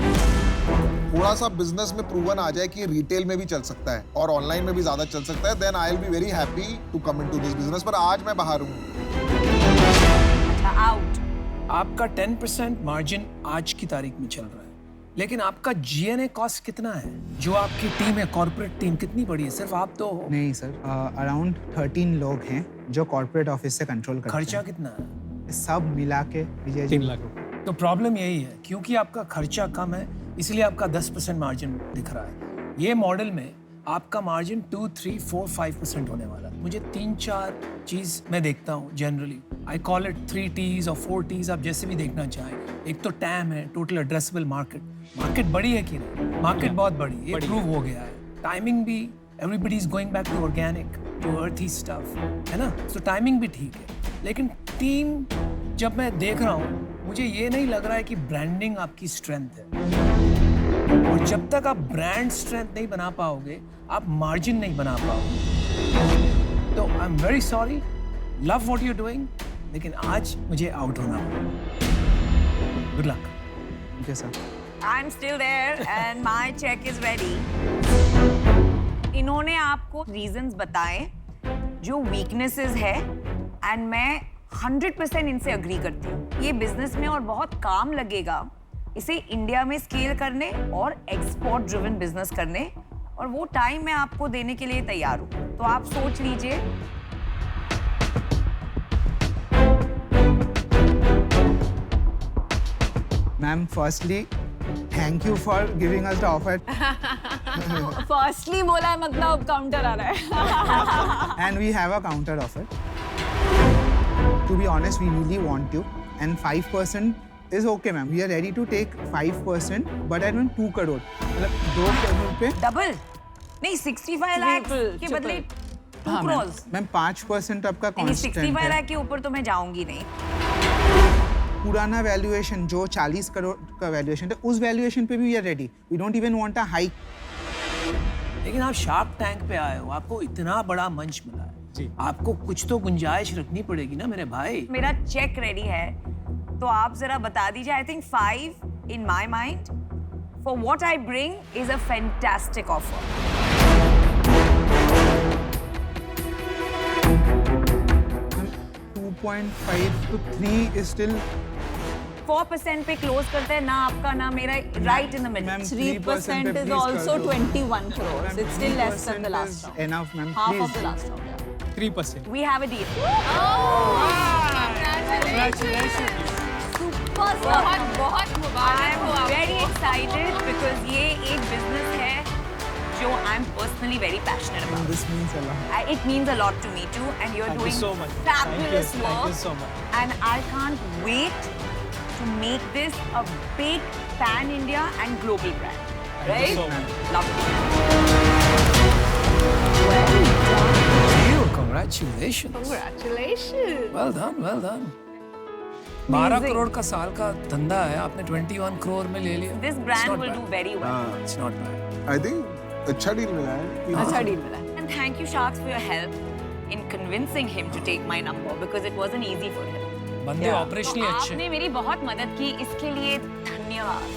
[SPEAKER 4] थोड़ा सा बिजनेस में प्रूवन आ जाए कि रिटेल में भी चल सकता है और ऑनलाइन में भी ज्यादा चल सकता है, then I will be very happy to come into this business. पर आज मैं बाहर हूँ।
[SPEAKER 6] आउट।
[SPEAKER 5] आपका 10% मार्जिन आज की तारीख में चल रहा है, लेकिन आपका जीएनए कॉस्ट कितना है? जो आपकी टीम है, कॉर्पोरेट टीम कितनी बड़ी है? सिर्फ आप तो हो?
[SPEAKER 15] नहीं सर, अराउंड 13 लोग हैं जो कॉर्पोरेट ऑफिस से कंट्रोल करते हैं।
[SPEAKER 5] खर्चा कितना है?
[SPEAKER 15] सब मिला के विजय जी
[SPEAKER 16] 3 लाख रुपए।
[SPEAKER 5] तो प्रॉब्लम यही है, क्योंकि आपका खर्चा कम है इसलिए आपका 10% मार्जिन दिख रहा है। ये मॉडल में आपका मार्जिन 2, 3, 4, 5% होने वाला है। मुझे 3-4 चीज मैं देखता हूँ generally, I call it 3 T's और 4 T's, आप जैसे भी देखना चाहें। एक तो टैम है, टोटल एड्रेसेबल मार्केट। मार्केट बड़ी है कि नहीं? मार्केट बहुत बड़ी है, ये प्रूव हो गया है। टाइमिंग भी, everybody is going back to organic, to earthy stuff, है ना? तो टाइमिंग भी ठीक है, लेकिन टीम जब मैं देख रहा हूँ, मुझे ये नहीं लग रहा है कि ब्रांडिंग आपकी स्ट्रेंथ है। और जब तक आप ब्रांड स्ट्रेंथ नहीं बना पाओगे, आप मार्जिन नहीं बना पाओगे। तो I am very sorry, love what you are doing, लेकिन आज मुझे आउट होना होगा। Good luck.
[SPEAKER 15] Okay sir.
[SPEAKER 13] I am still there and my cheque is ready. इन्होंने आपको रीजंस बताए जो वीकनेसेस है, एंड मैं 100% इनसे अग्री करती हूँ। ये बिजनेस में और बहुत काम लगेगा इसे इंडिया में स्केल करने और एक्सपोर्ट ड्रिवन बिजनेस करने, और वो टाइम मैं आपको देने के लिए तैयार हूँ। तो आप सोच लीजिए।
[SPEAKER 15] Ma'am, firstly thank you for giving us the offer.
[SPEAKER 6] Firstly बोला है मतलब काउंटर आ रहा है।
[SPEAKER 15] And we have a counter offer. To be honest, we really want you, and 5% is okay ma'am. We are ready to take 5%, but I want 2 crore. मतलब 2 करोड़ पे
[SPEAKER 13] double नहीं, 65 लाख के बदले 2 crores।
[SPEAKER 15] मैम 5% आपका
[SPEAKER 13] नहीं,
[SPEAKER 15] कांस्टेंट
[SPEAKER 13] 65 लाख के ऊपर तो मैं जाऊंगी नहीं।
[SPEAKER 15] पुराना वैल्यूएशन जो 40 करोड़ का वैल्यूएशन था, उस वैल्यूएशन पे भी we are ready. We don't even want a hike.
[SPEAKER 5] लेकिन आप शार्क टैंक पे आए हो, आपको इतना बड़ा मंच मिला है जी, आपको कुछ तो गुंजाइश रखनी पड़ेगी ना मेरे भाई।
[SPEAKER 13] मेरा चेक रेडी है, तो आप जरा बता दीजिए। I think 5 in my mind for what I bring is a fantastic offer.
[SPEAKER 15] 2.5 to 3 is still
[SPEAKER 13] 4% पे क्लोज करते हैं ना आपका ना मेरा, right in the middle.
[SPEAKER 6] 3% is also 21 crores. It's still less than the last round.
[SPEAKER 15] Enough, ma'am.
[SPEAKER 6] Half
[SPEAKER 15] Please.
[SPEAKER 6] of the last round. Yeah.
[SPEAKER 16] 3%.
[SPEAKER 13] We have a deal.
[SPEAKER 7] Congratulations. बहुत मुबारक हो आपको।
[SPEAKER 13] Very excited because ये एक business है जो I'm personally very passionate about.
[SPEAKER 15] This means a lot.
[SPEAKER 13] It means a lot to me too, and you're
[SPEAKER 16] Thank you
[SPEAKER 13] doing
[SPEAKER 16] so much.
[SPEAKER 13] fabulous work.
[SPEAKER 16] Thank you so much.
[SPEAKER 13] And I can't wait to make this a big pan-India and global brand.
[SPEAKER 16] Thank
[SPEAKER 13] Right?
[SPEAKER 16] you so much.
[SPEAKER 13] Love it.
[SPEAKER 5] Congratulations.
[SPEAKER 7] Congratulations.
[SPEAKER 5] Well done, well done. 12 crore का साल का धंधा है, आपने 21 करोड़ में ले लिया।
[SPEAKER 13] This brand will do very well.
[SPEAKER 5] It's not bad.
[SPEAKER 10] I think अच्छा डील मिला है।
[SPEAKER 6] अच्छा डील मिला।
[SPEAKER 13] And thank you, Sharks, for your help in convincing him to take my number because it wasn't easy for him.
[SPEAKER 5] बंदे operationally
[SPEAKER 13] तो
[SPEAKER 5] अच्छे।
[SPEAKER 13] आपने मेरी बहुत मदद की, इसके लिए धन्यवाद।